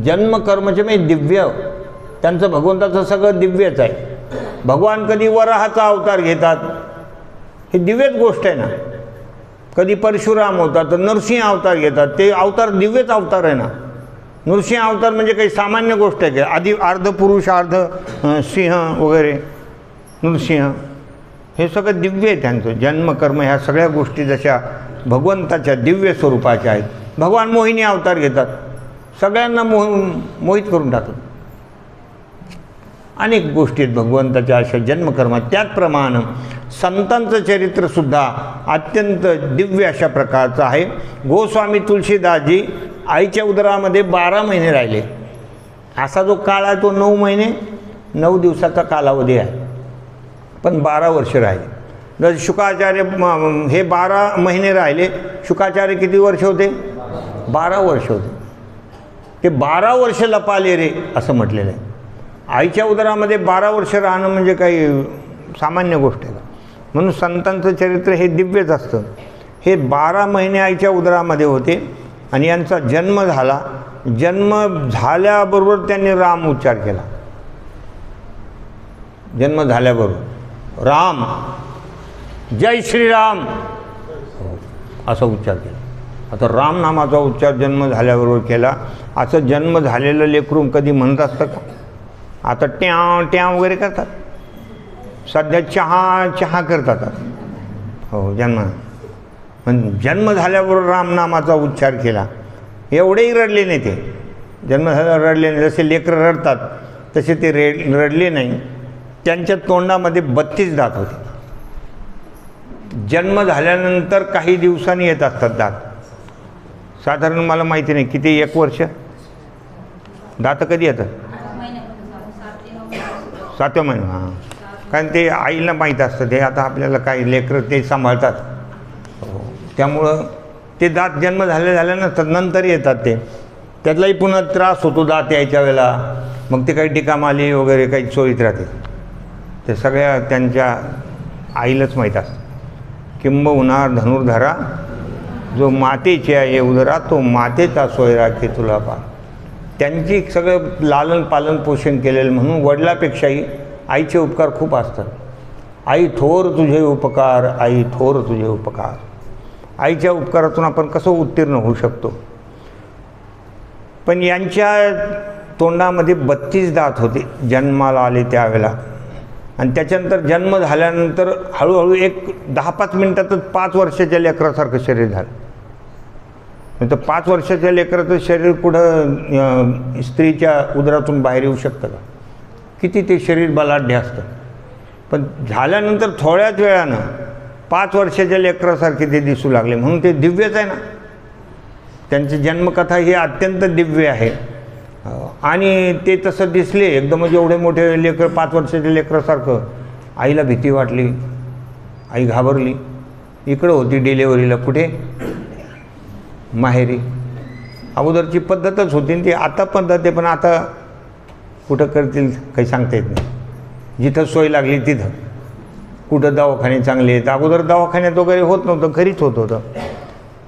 जन्मकर्मचे म्हणजे दिव्य, त्यांचं भगवंताचं सगळं दिव्यच आहे. भगवान कधी वराहाचा अवतार घेतात, ही दिव्यच गोष्ट आहे ना. कधी परशुराम होतात, तर नरसिंह अवतार घेतात, ते अवतार दिव्यच अवतार आहे ना. नरसिंह अवतार म्हणजे काही सामान्य गोष्ट आहे का? आधी अर्ध पुरुष अर्ध सिंह वगैरे नरसिंह, हे सगळं दिव्य आहे त्यांचं जन्मकर्म. ह्या सगळ्या गोष्टी जशा भगवंताच्या दिव्य स्वरूपाच्या आहेत. भगवान मोहिनी अवतार घेतात, सगळ्यांना मोहित करून टाकतात. अनेक गोष्टी आहेत भगवंताच्या अशा जन्मकर्मात. त्याचप्रमाणे संतांचं चरित्रसुद्धा अत्यंत दिव्य अशा प्रकारचं आहे. गोस्वामी तुलसीदासजी आईच्या उदरामध्ये 12 महिने राहिले. असा जो काळ आहे तो 9 महिने 9 दिवसाचा कालावधी आहे, पण 12 वर्ष राहिले. जर शुकाचार्य हे 12 महिने राहिले, शुकाचार्य किती वर्ष होते? 12 वर्ष होते. ते 12 वर्ष लपाले रे असं म्हटलेलं आहे. आईच्या उदरामध्ये 12 वर्ष राहणं म्हणजे काही सामान्य गोष्ट आहे का? म्हणून संतांचं चरित्र हे दिव्यच असतं. हे 12 महिने आईच्या उदरामध्ये होते आणि यांचा जन्म झाला. जन्म झाल्याबरोबर त्यांनी राम उच्चार केला. जन्म झाल्याबरोबर राम, जय श्रीराम असा उच्चार केला. आता राम नामाचा उच्चार जन्म झाल्याबरोबर केला. असं जन्म झालेलं लेकरून कधी म्हणत असतं का? आता ट्याव ट्याव वगैरे करतात. सध्या चहा करतात. हो, पण जन्म झाल्याबरोबर राम नामाचा उच्चार केला. एवढेही रडले नाही ते. जन्म झाल्यावर रडले नाही. जसे लेकरं रडतात तसे ते रडले नाही. त्यांच्या तोंडामध्ये 32 दात होते. जन्म झाल्यानंतर काही दिवसांनी येत असतात दात. साधारण मला माहिती नाही किती, 1 वर्ष दात कधी येतात? 7व्या महिना. हां, कारण ते आईला माहीत असतं. ते आता आपल्याला काही लेकरं ते सांभाळतात, त्यामुळं ते दात जन्म झाल्यानंतर नंतर येतात. ते त्यातलाही पुन्हा त्रास होतो दात यायच्या वेळेला. मग ते काही टिकामाली वगैरे काही चोरीत राहते. ते सगळ्या त्यांच्या आईलाच माहीत असतं. किंबहुना धनुर्धरा जो मातेची आहे उदरा, तो मातेचा सोयरा की तुला पा. त्यांची सगळं लालन पालन पोषण केलेलं. म्हणून वडिलापेक्षाही आईचे उपकार खूप असतात. आई थोर तुझे उपकार, आई थोर तुझे उपकार. आईच्या उपकारातून आपण कसं उत्तीर्ण होऊ शकतो. पण यांच्या तोंडामध्ये 32 दात होते जन्माला आले त्यावेळेला. आणि त्याच्यानंतर जन्म झाल्यानंतर हळूहळू एक 10-5 मिनटातच 5 वर्षाच्या लेकरासारखं शरीर झालं. नाही तर 5 वर्षाच्या लेकराचं शरीर कुठं स्त्रीच्या उदरातून बाहेर येऊ शकतं का? किती ते शरीर बलाढ्य असतं. पण झाल्यानंतर थोड्याच वेळानं 5 वर्षाच्या लेकरासारखे ते दिसू लागले, म्हणून ते दिव्यच आहे ना. त्यांची जन्मकथा ही अत्यंत दिव्य आहे. आणि ते तसं दिसले एकदम, एवढे मोठे लेकर 5 वर्षाच्या लेकरासारखं. आईला भीती वाटली, आई घाबरली. इकडं होती डिलेवरीला, कुठे? माहेरी. अगोदरची पद्धतच होती ती, आता पद्धत आहे, पण आता कुठं करतील काही सांगता येत नाही. जिथं सोय लागली तिथं. कुठं दवाखाने चांगले आहेत. अगोदर दवाखान्यात वगैरे होत नव्हतं, घरीच होत होतं.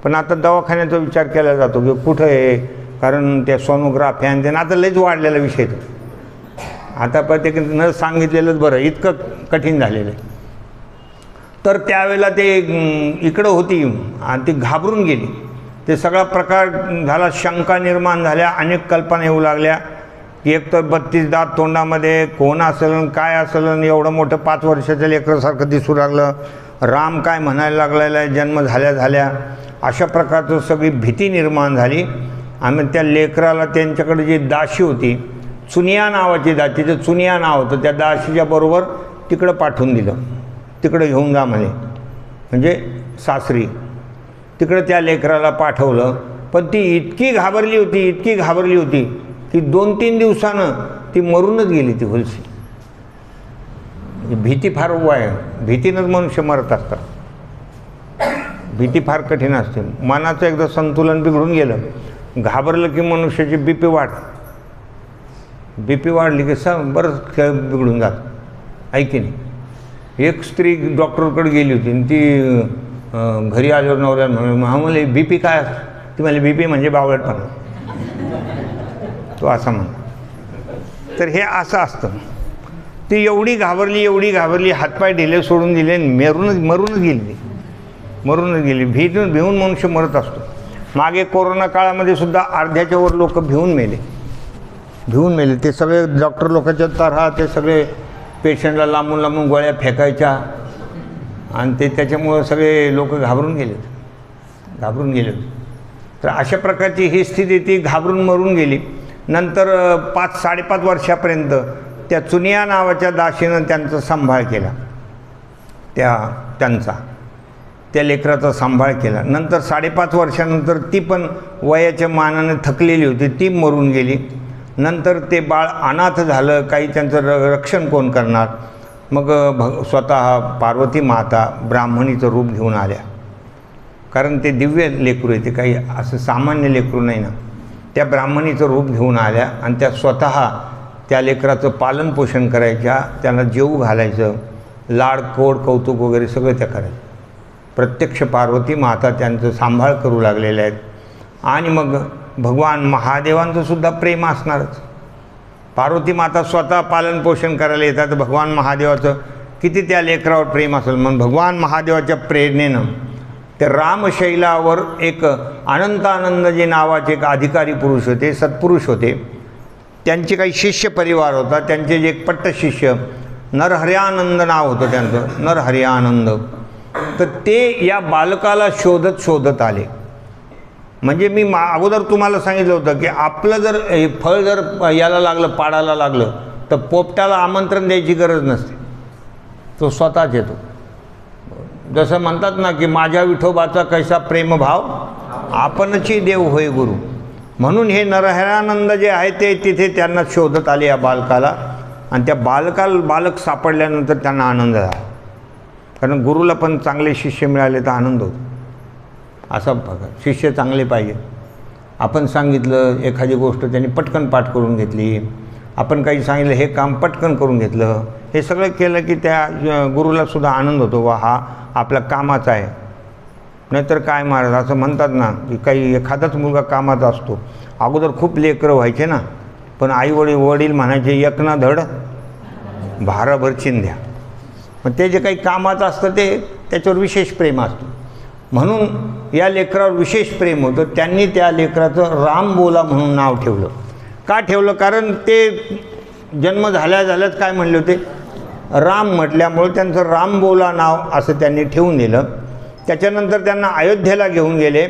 पण आता दवाखान्याचा विचार केला जातो की कुठं आहे, कारण त्या सोनोग्राफी आणि त्यानं आता लयच वाढलेला विषय तो. आता प्रत्येक न सांगितलेलंच बरं, इतकं कठीण झालेलं आहे. तर त्यावेळेला ते इकडं होती आणि ती घाबरून गेली. ते सगळा प्रकार झाला, शंका निर्माण झाल्या, अनेक कल्पना येऊ लागल्या की एक तर 32 दात तोंडामध्ये, कोण असेल काय असेल, एवढं मोठं 5 वर्षाच्या लेकरासारखं दिसू लागलं. राम काय म्हणायला लागलेला आहे जन्म झाल्या झाल्या. अशा प्रकारचं सगळी भीती निर्माण झाली. आणि त्या लेकराला त्यांच्याकडे जी दाशी होती, चुनिया नावाची दासी, तिचं चुनिया नाव होतं, त्या दाशीच्या बरोबर तिकडं पाठवून दिलं. तिकडं घेऊन जा म्हणे, म्हणजे सासरी. तिकडं त्या लेकराला पाठवलं. पण ती इतकी घाबरली होती, इतकी घाबरली होती की 2-3 दिवसानं ती मरूनच गेली ती हुलसी. भीती फार आहे, भीतीनंच मनुष्य मरत असतात. भीती फार कठीण असते. मनाचं एकदा संतुलन बिघडून गेलं, घाबरलं की मनुष्याची BP वाढली की बरंच खेळ बिघडून जात. ऐकी नाही. एक स्त्री डॉक्टरकडे गेली होती आणि ती घरी आल्यावर नवऱ्याला म्हणले BP काय असतं? ती म्हणली BP म्हणजे बावळटपणा. तो असा म्हणा. तर हे असं असतं. ती एवढी घाबरली, हातपाय ढिले सोडून दिले, मरूनच गेली. भिवून मनुष्य मरत असतो. मागे कोरोना काळामध्ये सुद्धा अर्ध्याच्या वर लोक भिवून मेले. ते सगळे डॉक्टर लोकांच्या तऱ्हा ते सगळे पेशंटला लांबून गोळ्या फेकायच्या आणि ते त्याच्यामुळं सगळे लोक घाबरून गेले. तर अशा प्रकारची ही स्थिती, ती घाबरून मरून गेली. नंतर 5-5.5 वर्षापर्यंत त्या चुनिया नावाच्या दासीनं त्यांचा सांभाळ केला. त्या लेकराचा सांभाळ केला. नंतर 5.5 वर्षानंतर ती पण वयाच्या मानाने थकलेली होती, ती मरून गेली. नंतर ते बाळ अनाथ झालं. काही त्यांचं रक्षण कोण करणार? मग स्वतः पार्वती माता ब्राह्मणीचं रूप घेऊन आल्या. कारण ते दिव्य लेकरू आहे, ते काही असं सामान्य लेकरू नाही ना. त्या ब्राह्मणीचं रूप घेऊन आल्या आणि त्या स्वतः त्या लेकराचं पालनपोषण करायच्या, त्यांना जेवू घालायचं, लाडकोड कौतुक वगैरे सगळं त्या करायचं. प्रत्यक्ष पार्वती माता त्यांचं सांभाळ करू लागलेल्या आहेत. आणि मग भगवान महादेवांचं सुद्धा प्रेम असणारच. पार्वती माता स्वतः पालनपोषण करायला येतात, भगवान महादेवाचं किती त्या लेकरावर प्रेम असेल. म्हणून भगवान महादेवाच्या प्रेरणेनं ते रामशैलावर एक अनंतानंदजी नावाचे एक अधिकारी पुरुष होते, सत्पुरुष होते. त्यांचे काही शिष्य परिवार होता. त्यांचे जे एक पट्टशिष्य नरहर्यानंद नाव होतं त्यांचं, नरहर्यानंद. तर ते या बालकाला शोधत आले. म्हणजे मी अगोदर तुम्हाला सांगितलं होतं की आपलं जर फळ जर याला लागलं, पाडायला लागलं, तर पोपटाला आमंत्रण द्यायची गरज नसते, तो स्वतःच येतो. जसं म्हणतात ना की माझ्या विठोबाचा कैसा प्रेमभाव, आपणची देव होय गुरु. म्हणून हे नरहरानंद जे आहे ते तिथे त्यांना शोधत आले या बालकाला. आणि त्या बालक सापडल्यानंतर त्यांना आनंद झाला. कारण गुरुला पण चांगले शिष्य मिळाले तर आनंद होतो. असा प्रकार, शिष्य चांगले पाहिजे. आपण सांगितलं एखादी गोष्ट त्यांनी पटकन पाठ करून घेतली, आपण काही सांगितलं हे काम पटकन करून घेतलं, हे सगळं केलं की त्या गुरुलासुद्धा आनंद होतो, वा हा आपला कामाचा आहे. नाहीतर काय महाराज असं म्हणतात ना की काही एखादाच मुलगा कामाचा असतो. अगोदर खूप लेकरं व्हायचे ना, पण वडील म्हणायचे एक ना धड भाराभर चिंध्या. मग ते जे काही कामाचं असतं ते त्याच्यावर विशेष प्रेम असतं. म्हणून या लेकरावर विशेष प्रेम होतं. त्यांनी त्या लेकराचं रामबोला म्हणून नाव ठेवलं. का ठेवलं? कारण ते जन्म झाल्याच काय म्हणले होते, राम म्हटल्यामुळे त्यांचं रामबोला नाव असं त्यांनी ठेवून दिलं. त्याच्यानंतर त्यांना अयोध्येला घेऊन गेले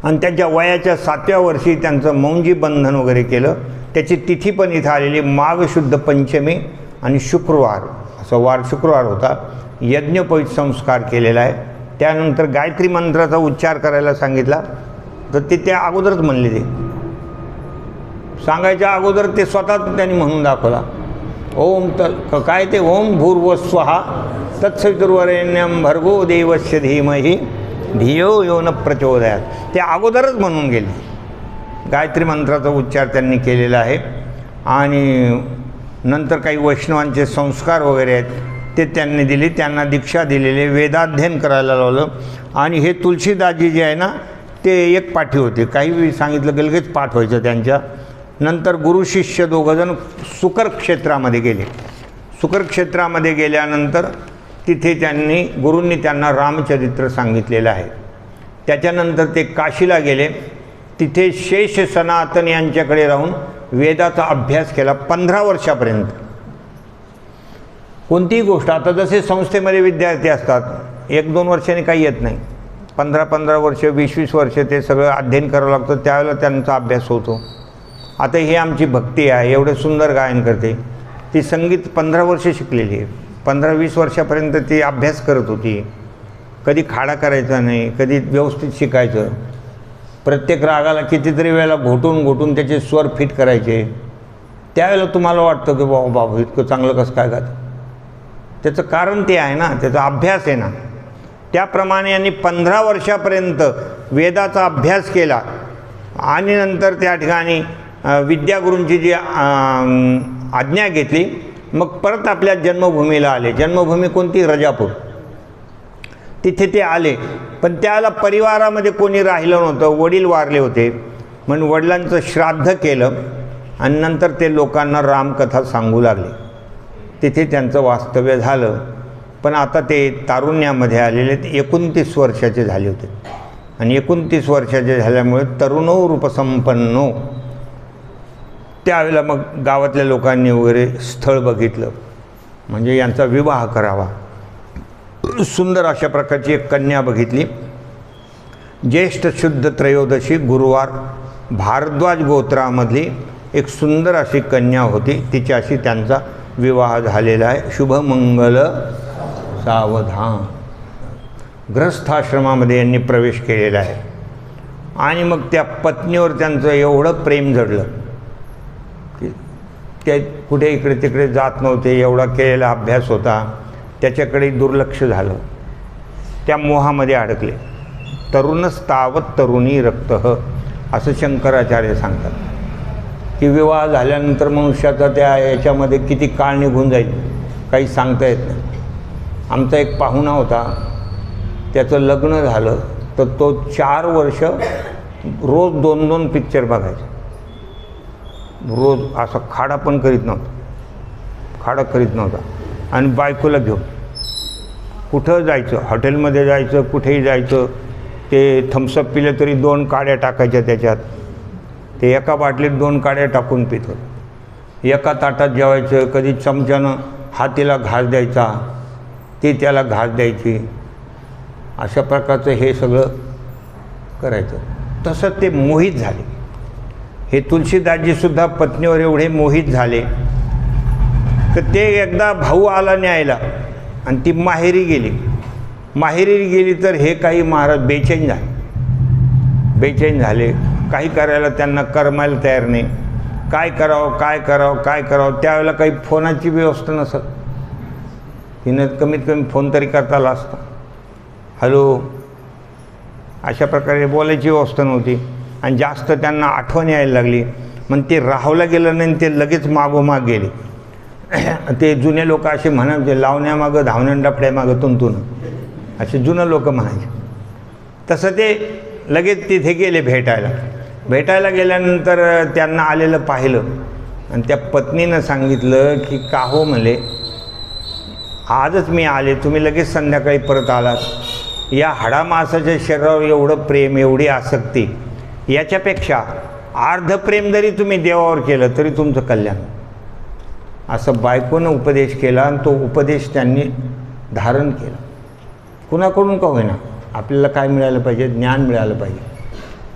आणि त्यांच्या वयाच्या 7व्या वर्षी त्यांचं मौंजी बंधन वगैरे केलं. त्याची तिथी पण इथं आलेली माघ शुद्ध पंचमी आणि शुक्रवार, असं वार शुक्रवार होता. यज्ञोपवीत संस्कार केलेला आहे. त्यानंतर गायत्री मंत्राचा उच्चार करायला सांगितला तर ते त्या अगोदरच म्हणले, ते सांगायच्या अगोदर ते स्वतः त्यांनी म्हणून दाखवला. ओम काय ते ओम भूर्वस्वहा तत्सवितुर्वरेण्यं भर्गो देवस्य धीमहि धियो यो न प्रचोदयात, ते अगोदरच म्हणून गेले. गायत्री मंत्राचा उच्चार त्यांनी केलेला आहे. आणि नंतर काही वैष्णवांचे संस्कार वगैरे आहेत ते त्यांनी दिले, त्यांना दीक्षा दिलेले, वेदाध्ययन करायला लावलं. आणि हे तुलसीदासजी जे आहे ना ते एक पाठी होते, काही सांगितलं की लगेच पाठ व्हायचं त्यांच्या. नंतर गुरु शिष्य दोघंजण सुकर क्षेत्रामध्ये गेले. सुकर क्षेत्रामध्ये गेल्यानंतर तिथे गुरूंनी त्यांना रामचरित्र सांगितलेलं आहे. त्याच्यानंतर ते काशीला गेले. तिथे शेष सनातन यांच्याकडे राहून वेदाचा अभ्यास केला 15 वर्षापर्यंत. कोणतीही गोष्ट, आता जसे संस्थेमध्ये विद्यार्थी असतात 1-2 वर्षांनी काही येत नाही, 15-15 वर्ष 20-20 वर्ष ते सगळं अध्ययन करावं लागतं, त्यावेळेला त्यांचा अभ्यास होतो. आता ही आमची भक्ती आहे, एवढं सुंदर गायन करते, ती संगीत 15 वर्ष शिकलेली आहे. 15-20 वर्षापर्यंत ती अभ्यास करत होती. कधी खाडा करायचा नाही, कधी व्यवस्थित शिकायचं. प्रत्येक रागाला कितीतरी वेळेला घोटून त्याचे स्वर फिट करायचे. त्यावेळेला तुम्हाला वाटतं की बाबा इतकं चांगलं कसं काय गातं. त्याचं कारण ते आहे ना, त्याचा अभ्यास आहे ना. त्याप्रमाणे यांनी 15 वर्षापर्यंत वेदाचा अभ्यास केला. आणि नंतर त्या ठिकाणी विद्यागुरूंची जी आज्ञा घेतली, मग परत आपल्या जन्मभूमीला आले. जन्मभूमी कोणती? रजापूर. तिथे ते आले. पण त्याला परिवारामध्ये कोणी राहिलं नव्हतं, वडील वारले होते, म्हणून वडिलांचं श्राद्ध केलं आणि नंतर ते लोकांना रामकथा सांगू लागले. तिथे त्यांचं वास्तव्य झालं. पण आता ते तारुण्यामध्ये आलेले, 29 वर्षाचे झाले होते. आणि 29 वर्षाचे झाल्यामुळे तरुणो रूपसंपन्नो. त्यावेळेला मग गावातल्या लोकांनी वगैरे स्थळ बघितलं, म्हणजे यांचा विवाह करावा. सुंदर अशा प्रकारची एक कन्या बघितली. ज्येष्ठ शुद्ध त्रयोदशी गुरुवार भारद्वाज गोत्रामधली एक सुंदर अशी कन्या होती, तिच्याशी त्यांचा विवाह झालेला आहे. शुभमंगल सावधान. ग्रस्थाश्रमामध्ये यांनी प्रवेश केलेला आहे. आणि मग त्या पत्नीवर त्यांचं एवढं प्रेम जडलं की ते कुठे इकडे तिकडे जात नव्हते. एवढा केलेला अभ्यास होता, त्याच्याकडे दुर्लक्ष झालं. त्या मोहामध्ये अडकले. तरुणस्तावत तरुणी रक्तः असं शंकराचार्य सांगतात की विवाह झाल्यानंतर मनुष्याचा त्या याच्यामध्ये किती काळ निघून जाईल काही सांगता येत नाही. आमचा एक पाहुणा होता, त्याचं लग्न झालं तर तो 4 वर्ष रोज 2-2 पिक्चर बघायचा. रोज असा खाडा पण करीत नव्हता. आणि बायकोला घेऊन कुठं जायचं, हॉटेलमध्ये जायचं, कुठेही जायचं. ते थम्सअप पिले तरी 2 काड्या टाकायच्या त्याच्यात. ते एका बाटलीत 2 काड्या टाकून पित होतं. एका ताटात जेवायचं, कधी चमच्यानं हातीला घास द्यायचा, ती त्याला घास द्यायची. अशा प्रकारचं हे सगळं करायचं. तसं ते मोहित झाले. हे तुलसीदासजीसुद्धा पत्नीवर एवढे मोहित झाले तर ते एकदा भाऊ आला न्यायला आणि ती माहेरी गेली तर हे काही महाराज बेचैन झाले. काही करायला त्यांना करमायला तयार नाही. काय करावं. त्यावेळेला काही फोनाची व्यवस्था नसत. तिनं कमीत कमी फोन तरी करता आला असता. हॅलो अशा प्रकारे बोलायची व्यवस्था नव्हती. आणि जास्त त्यांना आठवण यायला लागली. मग ते राहावलं गेलं नाही, ते लगेच मागोमाग गेले. ते जुने लोक असे म्हणायचे, लावण्यामागं धावण्या डफड्यामागं तुंतून, असे जुनं लोक म्हणायचे. तसं ते लगेच तिथे गेले भेटायला गेल्यानंतर त्यांना आलेलं पाहिलं आणि त्या पत्नीनं सांगितलं की का हो म्हणले, आजच मी आले, तुम्ही लगेच संध्याकाळी परत आलात. या हाडामासाच्या शरीरावर एवढं प्रेम, एवढी आसक्ती, याच्यापेक्षा अर्धप्रेम जरी तुम्ही देवावर केलं तरी तुमचं कल्याण. असं बायकोनं उपदेश केला आणि तो उपदेश त्यांनी धारण केला. कुणाकडून का होईना, आपल्याला काय मिळालं पाहिजे? ज्ञान मिळालं पाहिजे.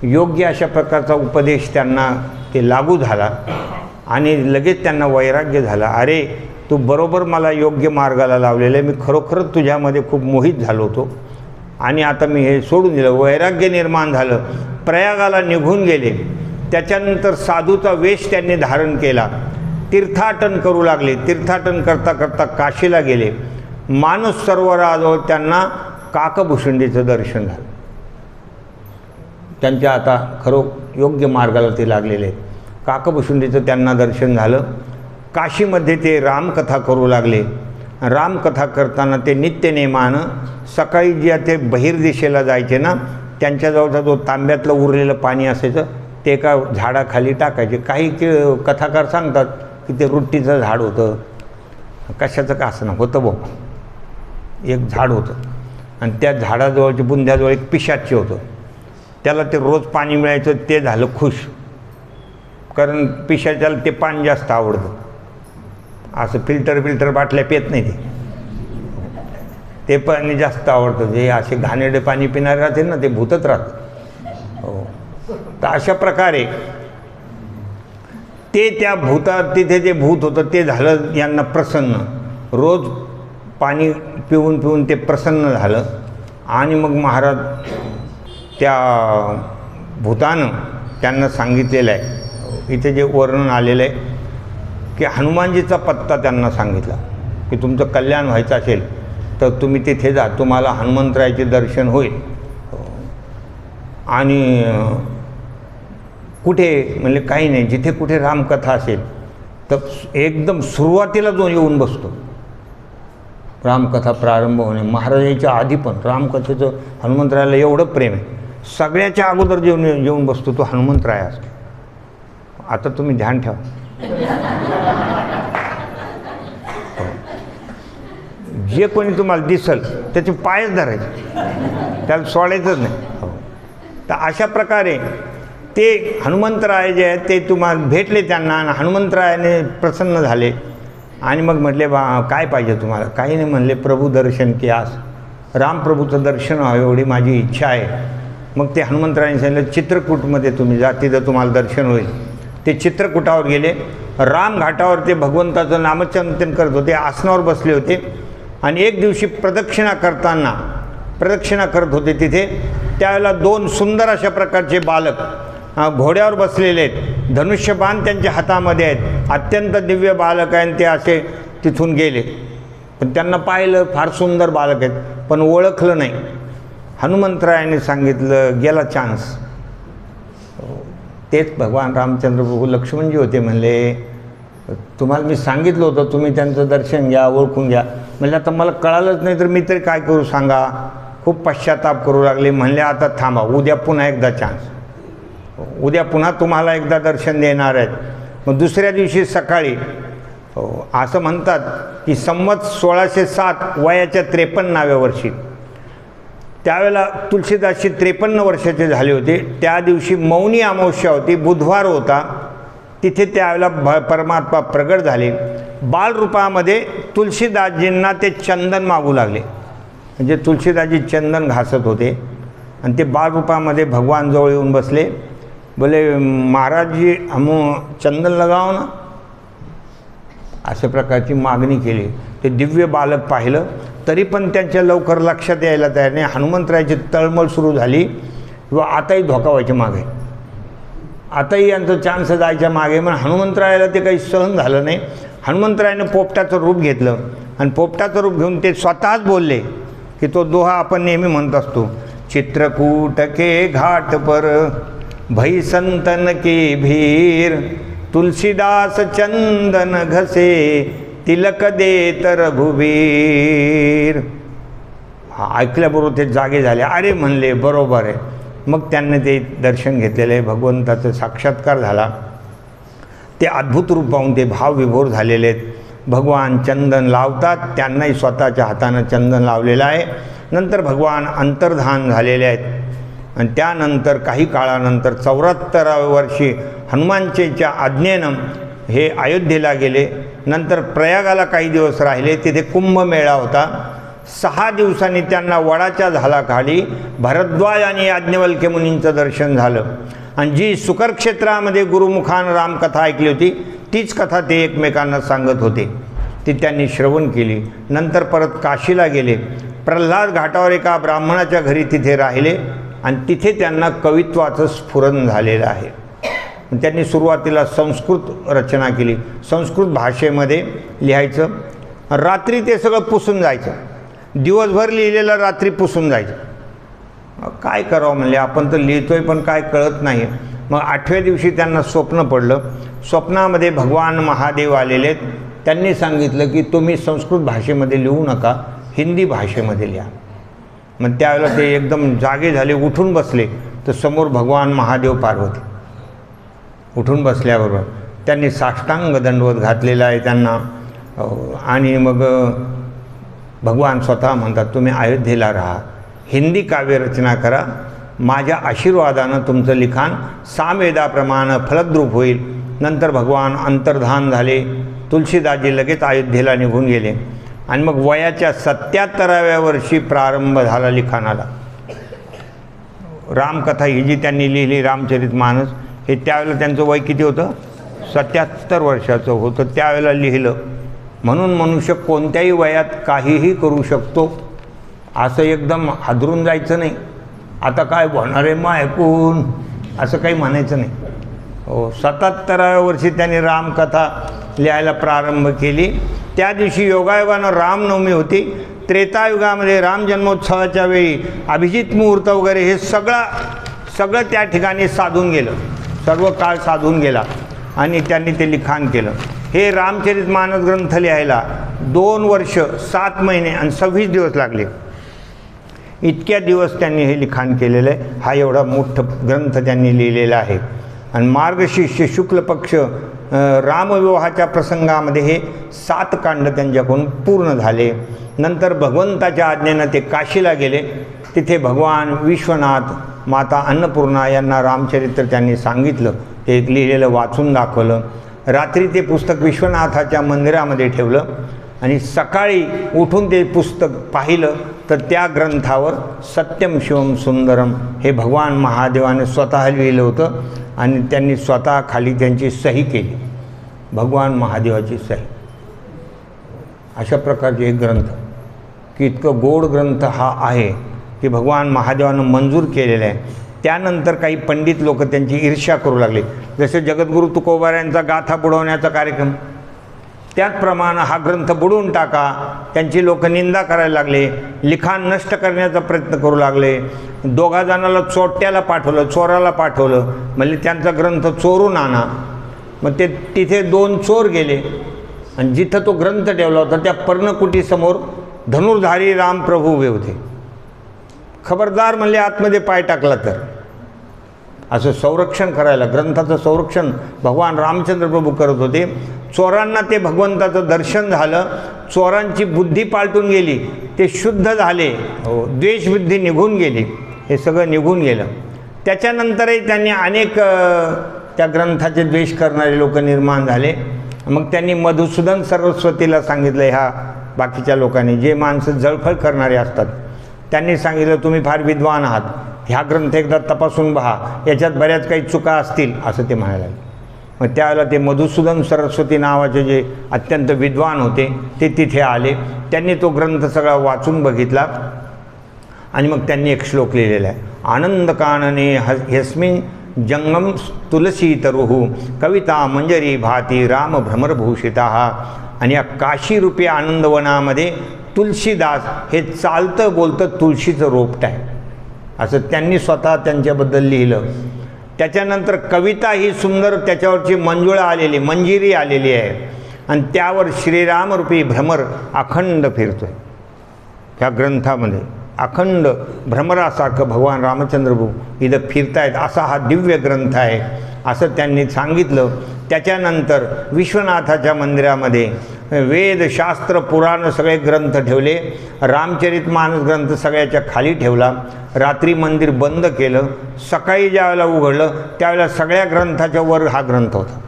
योग्य अशा प्रकारचा उपदेश त्यांना ते लागू झाला आणि लगेच त्यांना वैराग्य झाला. अरे तू बरोबर मला योग्य मार्गाला लावलेलं आहे, मी खरोखरच तुझ्यामध्ये खूप मोहित झालो होतो आणि आता मी हे सोडून दिलं. वैराग्य निर्माण झालं. प्रयागाला निघून गेले. त्याच्यानंतर साधूचा वेश त्यांनी धारण केला. तीर्थाटन करू लागले. तीर्थाटन करता करता काशीला गेले. मानस सरोवराजवळ त्यांना काकभूषुंडीचं दर्शन झालं. त्यांच्या आता खरो योग्य मार्गाला ते लागलेले आहेत. काकभूषुंडीचं त्यांना दर्शन झालं. काशीमध्ये ते रामकथा करू लागले. रामकथा करताना ते नित्यनेमानं सकाळी जे ते बहिर्दिशेला जायचे ना, त्यांच्याजवळचा जो तांब्यातलं उरलेलं पाणी असायचं ते एका झाडाखाली टाकायचे. काही कथाकार सांगतात की ते रुट्टीचं झाड होतं, कशाचं का असं होतं बो, एक झाड होतं आणि त्या झाडाजवळच्या बुंध्याजवळ एक पिशाच्य होतं. त्याला ते रोज पाणी मिळायचं. ते झालं खुश, कारण पिशाच्याला ते पाणी जास्त आवडतं. असं फिल्टर बाटल्या पित नाही ते पाणी जास्त आवडतं. जे असे घाणेरडे पाणी पिणारे राहते ना, ते भूतच राहतं. हो, तर अशा प्रकारे ते त्या भूतात, तिथे जे भूत होतं ते झालं यांना प्रसन्न. रोज पाणी पिऊन पिऊन ते प्रसन्न झालं. आणि मग महाराज त्या भूतानं त्यांना सांगितलेलं आहे, इथे जे वर्णन आलेलं आहे की हनुमानजीचा पत्ता त्यांना सांगितला की तुमचं कल्याण व्हायचं असेल तर तुम्ही तिथे जा, तुम्हाला हनुमंतरायाचे दर्शन होईल. आणि कुठे म्हणले काही नाही, जिथे कुठे रामकथा असेल तर एकदम सुरुवातीला जो येऊन बसतो, रामकथा प्रारंभ होणे महाराजांच्या आधी पण रामकथेचं हनुमंतरायाला एवढं प्रेम आहे, सगळ्याच्या अगोदर जेवून बसतो तो हनुमंतराय असतो. आता तुम्ही ध्यान ठेवा. जे कोणी तुम्हाला दिसल त्याचे पायच धरायचे, त्याला सोडायचंच नाही. हो, तर अशा प्रकारे ते हनुमंतराय जे आहेत ते तुम्हाला भेटले त्यांना आणि हनुमंतरायाने प्रसन्न झाले. आणि मग म्हटले बा काय पाहिजे तुम्हाला? काही नाही म्हणले, प्रभू दर्शन की आस, रामप्रभूचं दर्शन व्हावं एवढी माझी इच्छा आहे. मग ते हनुमंतरायाने सांगितलं चित्रकूटमध्ये तुम्ही जा, तिथं तुम्हाला दर्शन होईल. ते चित्रकूटावर गेले. रामघाटावर ते भगवंताचं नामचिंतन करत होते, आसनावर बसले होते. आणि एक दिवशी प्रदक्षिणा करत होते तिथे, त्यावेळेला दोन सुंदर अशा प्रकारचे बालक घोड्यावर बसलेले आहेत, धनुष्यबाण त्यांच्या हातामध्ये आहेत, अत्यंत दिव्य बालक आहे. ते असे तिथून गेले. पण त्यांना पाहिलं, फार सुंदर बालक आहेत, पण ओळखलं नाही. हनुमंतरायाने सांगितलं गेला चान्स. तेच भगवान रामचंद्र प्रभू लक्ष्मणजी होते. म्हणले तुम्हाला मी सांगितलं होतं तुम्ही त्यांचं दर्शन घ्या, ओळखून घ्या. म्हणजे आता मला कळालंच नाही तर मी तरी काय करू सांगा. खूप पश्चाताप करू लागले. म्हणले आता थांबा, उद्या पुन्हा एकदा चान्स, उद्या पुन्हा तुम्हाला एकदा दर्शन देणार आहेत. मग दुसऱ्या दिवशी सकाळी असं म्हणतात की संवत 1607 वयाच्या 53व्या वर्षी, त्यावेळेला तुलसीदासजी 53 वर्षाचे झाले होते. त्या दिवशी मौनी अमावस्या होती, बुधवार होता. तिथे त्यावेळेला परमात्मा प्रगट झाले. बालरूपामध्ये तुलसीदासजींना ते चंदन मागू लागले. म्हणजे तुलसीदासजी चंदन घासत होते आणि ते बालरूपामध्ये भगवान जवळ येऊन बसले. बोले महाराज जी हम चंदन लगाओ ना, अशा प्रकारची मागणी केली. ते दिव्य बालक पाहिलं तरी पण त्यांच्या लवकर लक्षात यायला तयार नाही. हनुमंतरायाची तळमळ सुरू झाली व आताही धोका व्हायच्या मागे, आताही यांचं चान्स जायच्या मागे. पण हनुमंतरायाला ते काही सहन झालं नाही. हनुमंतरायाने पोपटाचं रूप घेतलं आणि पोपटाचं रूप घेऊन ते स्वतःच बोलले की तो दोहा आपण नेहमी म्हणत असतो, चित्रकूट के घाट पर भई संतन की भीर, तुलसीदास चंदन घसे तिलक दे तर रघुवीर. हा ऐकल्याबरोबर ते जागे झाले. अरे म्हणले बरोबर आहे. मग त्यांनी ते दर्शन घेतलेलं आहे, भगवंताचा साक्षात्कार झाला. ते अद्भुत रूप पाहून ते भावविभोर झालेले आहेत. भगवान चंदन लावतात, त्यांनाही स्वतःच्या हातानं चंदन लावलेलं आहे. नंतर भगवान अंतर्धान झालेले आहेत. आणि त्यानंतर काही काळानंतर 74व्या वर्षी हनुमानजीच्या आज्ञेनं हे अयोध्येला गेले. नंतर प्रयागाला काही दिवस राहिले. तिथे कुंभमेळा होता. 6 दिवसांनी त्यांना वडाच्या झाडाखाली भरद्वाज आणि याज्ञवल्क्य मुनींचं दर्शन झालं. आणि जी सुकर क्षेत्रामध्ये गुरुमुखानं रामकथा ऐकली होती तीच कथा ते एकमेकांना सांगत होते. ती त्यांनी श्रवण केली. नंतर परत काशीला गेले. प्रल्हाद घाटावर एका ब्राह्मणाच्या घरी तिथे राहिले आणि तिथे त्यांना कवित्वाचं स्फुरण झालेलं आहे. त्यांनी सुरुवातीला संस्कृत रचना केली. संस्कृत भाषेमध्ये लिहायचं. रात्री ते सगळं पुसून जायचं. दिवसभर लिहिलेलं रात्री पुसून जायचं. काय करावं म्हणले, आपण तर लिहितोय पण काय कळत नाही. मग 8व्या दिवशी त्यांना स्वप्न पडलं. स्वप्नामध्ये भगवान महादेव आलेले आहेत. त्यांनी सांगितलं की तुम्ही संस्कृत भाषेमध्ये लिहू नका, हिंदी भाषेमध्ये लिहा. मग त्यावेळेला ते एकदम जागे झाले, उठून बसले. तर समोर भगवान महादेव पार्वती उठून बसल्याबरोबर त्यांनी साष्टांग दंडवत घातलेला आहे त्यांना. आणि मग भगवान स्वतः म्हणतात तुम्ही अयोध्येला राहा, हिंदी काव्यरचना करा, माझ्या आशीर्वादानं तुमचं लिखाण सामवेदाप्रमाणे फलद्रूप होईल. नंतर भगवान अंतर्धान झाले. तुलसीदासजी लगेच अयोध्येला निघून गेले. आणि मग वयाच्या 77व्या वर्षी प्रारंभ झाला लिखाणाला. रामकथा ही जी त्यांनी लिहिली, रामचरितमानस, हे त्यावेळेला त्यांचं वय किती होतं? 77 वर्षाचं होतं त्यावेळेला लिहिलं. म्हणून मनुष्य कोणत्याही वयात काहीही करू शकतो, असं एकदम हादरून जायचं नाही. आता काय होणार आहे मग ऐकून, असं काही म्हणायचं नाही. हो, 77व्या वर्षी त्यांनी रामकथा लिहायला प्रारंभ केली. त्या दिवशी योगायोगानं रामनवमी होती. त्रेतायुगामध्ये राम जन्मोत्सवाच्या वेळी अभिजित मुहूर्त वगैरे हे सगळं त्या ठिकाणी साधून गेलं, सर्व काळ साधून गेला आणि त्यांनी ते लिखाण केलं. हे रामचरितमानस ग्रंथ लिहायला 2 वर्ष 7 महिने आणि 26 दिवस लागले. इतक्या दिवस त्यांनी हे लिखाण केलेलं आहे. हा एवढा मोठा ग्रंथ त्यांनी लिहिलेला आहे. आणि मार्गशीर्ष शुक्ल पक्ष रामविवाहाच्या प्रसंगामध्ये हे 7 कांड त्यांच्याकडून पूर्ण झाले. नंतर भगवंताच्या आज्ञेनं ते काशीला गेले. तिथे भगवान विश्वनाथ, माता अन्नपूर्णा यांना रामचरित्र त्यांनी सांगितलं. ते लिहिलेलं वाचून दाखवलं. रात्री ते पुस्तक विश्वनाथाच्या मंदिरामध्ये ठेवलं आणि सकाळी उठून ते पुस्तक पाहिलं तर त्या ग्रंथावर सत्यम शिवम सुंदरम हे भगवान महादेवाने स्वतः लिहिलं होतं आणि त्यांनी स्वतः खाली त्यांची सही केली, भगवान महादेवाची सही. अशा प्रकारचे एक ग्रंथ, की इतकं गोड ग्रंथ हा आहे की भगवान महादेवानं मंजूर केलेलं आहे. त्यानंतर काही पंडित लोक त्यांची ईर्ष्या करू लागले. जसे जगद्गुरू तुकोबाऱ्यांचा गाथा बुडवण्याचा कार्यक्रम, त्याचप्रमाणे हा ग्रंथ बुडवून टाका, त्यांची लोक निंदा करायला लागले, लिखाण नष्ट करण्याचा प्रयत्न करू लागले. 2 जणाला चोरट्याला पाठवलं, चोराला पाठवलं, म्हणजे त्यांचा ग्रंथ चोरून आणा. मग ते तिथे 2 चोर गेले आणि जिथं तो ग्रंथ ठेवला होता त्या पर्णकुटीसमोर धनुर्धारी रामप्रभू उभे होते. खबरदार म्हणले आतमध्ये पाय टाकला तर. असं संरक्षण करायला, ग्रंथाचं संरक्षण भगवान रामचंद्र प्रभू करत होते. चोरांना ते भगवंताचं दर्शन झालं, चोरांची बुद्धी पालटून गेली, ते शुद्ध झाले, द्वेषबुद्धी निघून गेली, हे सगळं निघून गेलं. त्याच्यानंतरही त्यांनी अनेक त्या ग्रंथाचे द्वेष करणारे लोक निर्माण झाले. मग त्यांनी मधुसूदन सरस्वतीला सांगितलं, ह्या बाकीच्या लोकांनी, जे माणसं जळफळ करणारे असतात, त्यांनी सांगितलं तुम्ही फार विद्वान आहात, ह्या ग्रंथ एकदा तपासून पहा, याच्यात बऱ्याच काही चुका असतील, असं ते म्हणायला लागले. मग त्यावेळेला ते मधुसूदन सरस्वती नावाचे जे अत्यंत विद्वान होते ते तिथे आले. त्यांनी तो ग्रंथ सगळा वाचून बघितला आणि मग त्यांनी एक श्लोक लिहिलेला आहे, आनंद कानने यस्मिन जंगम तुलसी तरुहू कविता मंजरी भाती राम भ्रमरभूषिता. आणि या काशीरूपी आनंदवनामध्ये तुलसीदास हे चालतं बोलतं तुळशीचं रोपट आहे, असं त्यांनी स्वतः त्यांच्याबद्दल लिहिलं. त्याच्यानंतर कविता ही सुंदर त्याच्यावरची मंजुळा आलेली, मंजिरी आलेली आहे आणि त्यावर श्रीरामरूपी भ्रमर अखंड फिरतोय. त्या ग्रंथामध्ये अखंड भ्रमरासारखं भगवान रामचंद्र प्रभू इथं फिरतायत, असा हा दिव्य ग्रंथ आहे, असं त्यांनी सांगितलं. त्याच्यानंतर विश्वनाथाच्या मंदिरामध्ये वेद शास्त्र पुराण सगळे ग्रंथ ठेवले. रामचरितमानस ग्रंथ सगळ्याच्या खाली ठेवला. रात्री मंदिर बंद केलं. सकाळी ज्यावेळेला उघडलं त्यावेळेला सगळ्या ग्रंथाच्या वर हा ग्रंथ होता,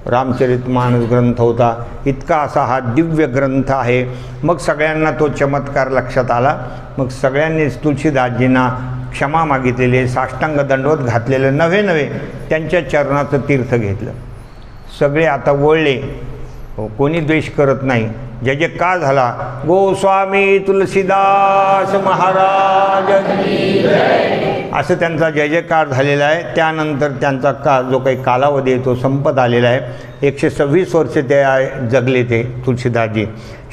रामचरितमानस ग्रंथ होता. इतका असा हा दिव्य ग्रंथ आहे. मग सगळ्यांना तो चमत्कार लक्षात आला. मग सगळ्यांनीच तुलसीदासजींना क्षमा मागितलेले, साष्टांग दंडवत घातलेले, नवे त्यांच्या चरणाचं तीर्थ घेतलं. सगळे आता वळले हो, कोणी द्वेष करत नाही. जय जय का झाला? गोस्वामी तुलसीदास महाराज की जय असं त्यांचा जय जयकार झालेला आहे. त्यानंतर त्यांचा जो काही कालावधी आहे तो संपत आलेला आहे. 126 वर्षे ते जगले ते तुलसीदासजी.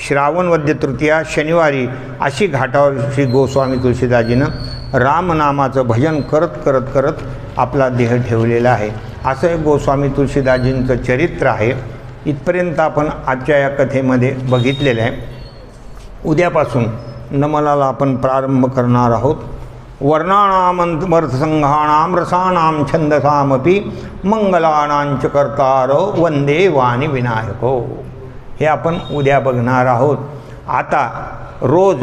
श्रावण वद्य तृतीया शनिवारी अशी घाटावर श्री गोस्वामी तुलसीदासजीनं रामनामाचं भजन करत करत करत आपला देह ठेवलेला आहे. असं एक गोस्वामी तुलसीदासजींचं चरित्र आहे. इथपर्यंत आपण आजच्या या कथेमध्ये बघितलेलं आहे. उद्यापासून नमलाला आपण प्रारंभ करणार आहोत. वर्णानामर्थसंघाणाम रसानाम छंदसामपि मंगलानांच कर्तारो वंदे वाणी विनायको हे आपण उद्या बघणार आहोत. आता रोज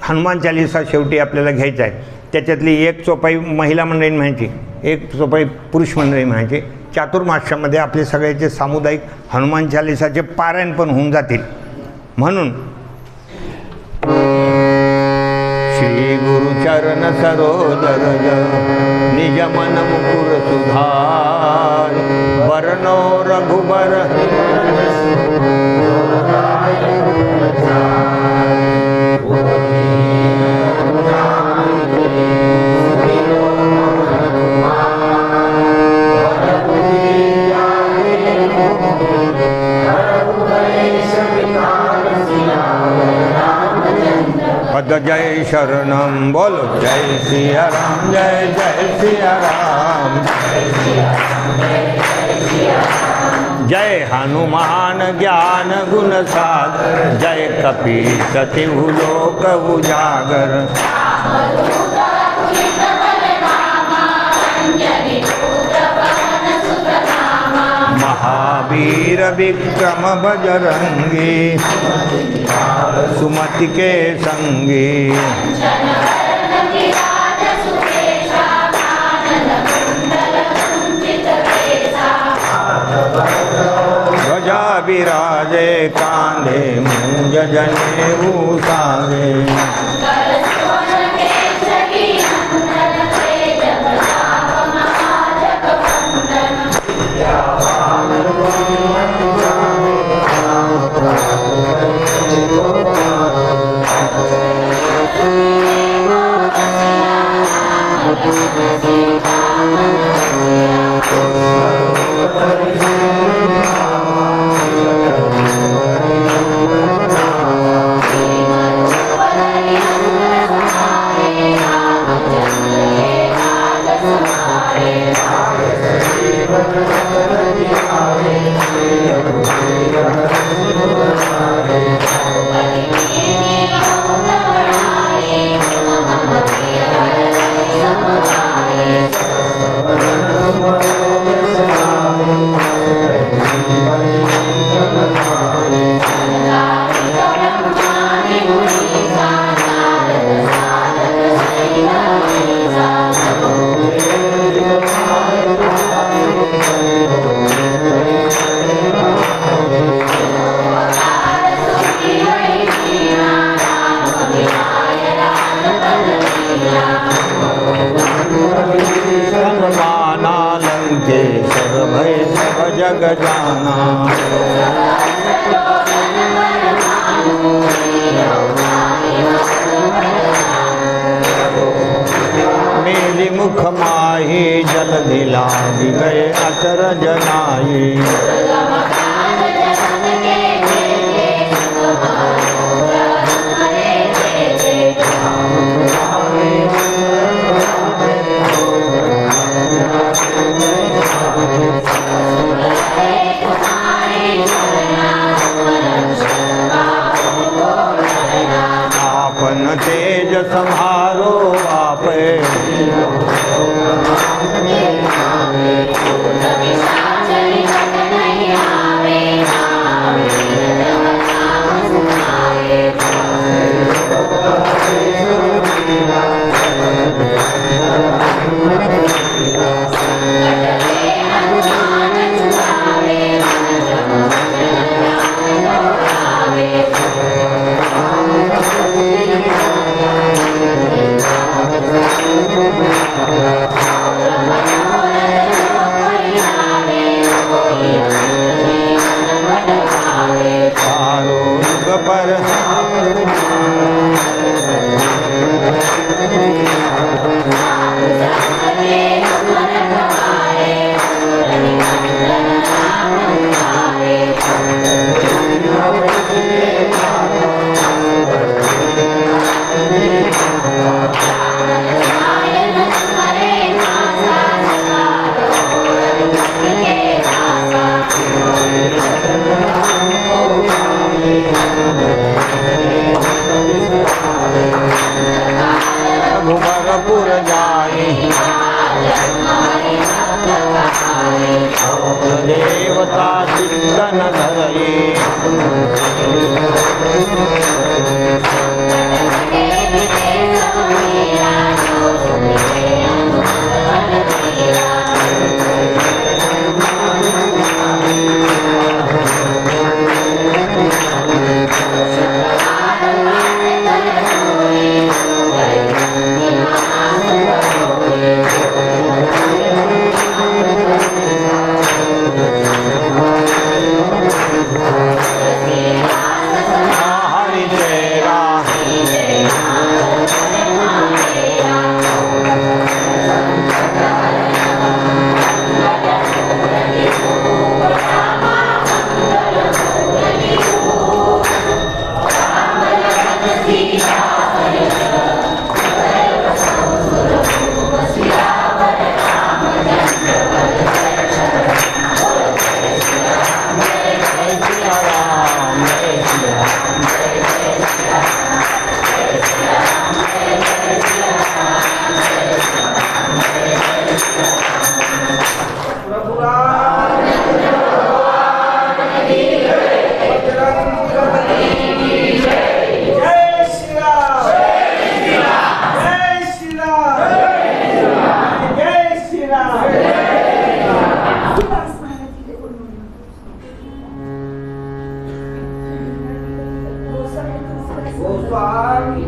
हनुमान चालीसा शेवटी आपल्याला घ्यायचा आहे. त्याच्यातली एक चौपाई महिला मंडळी म्हणायची, एक चौपाई पुरुष मंडळी म्हणायची. चातुर्मास्यामध्ये आपले सगळ्याचे सामुदायिक हनुमान चालीसाचे पारायण पण होऊन जातील. म्हणून श्री गुरुचरण सरोज रज निज मन मुकुर सुधार वरनो रघुबर पद जय शरणम बोलो जय सिया राम जय जय सिया राम जय हनुमान ज्ञान गुण सागर जय कपीस तिहु लोक उजागर महावीर विक्रम बजरंगी सुमति के संगी ध्वजा विराजे कांधे मूंज जनेऊ सांगे जग जाना मेरी मुख माही जल दिला गए अचर जनाई आपन तेज संहारो आपे स्वामी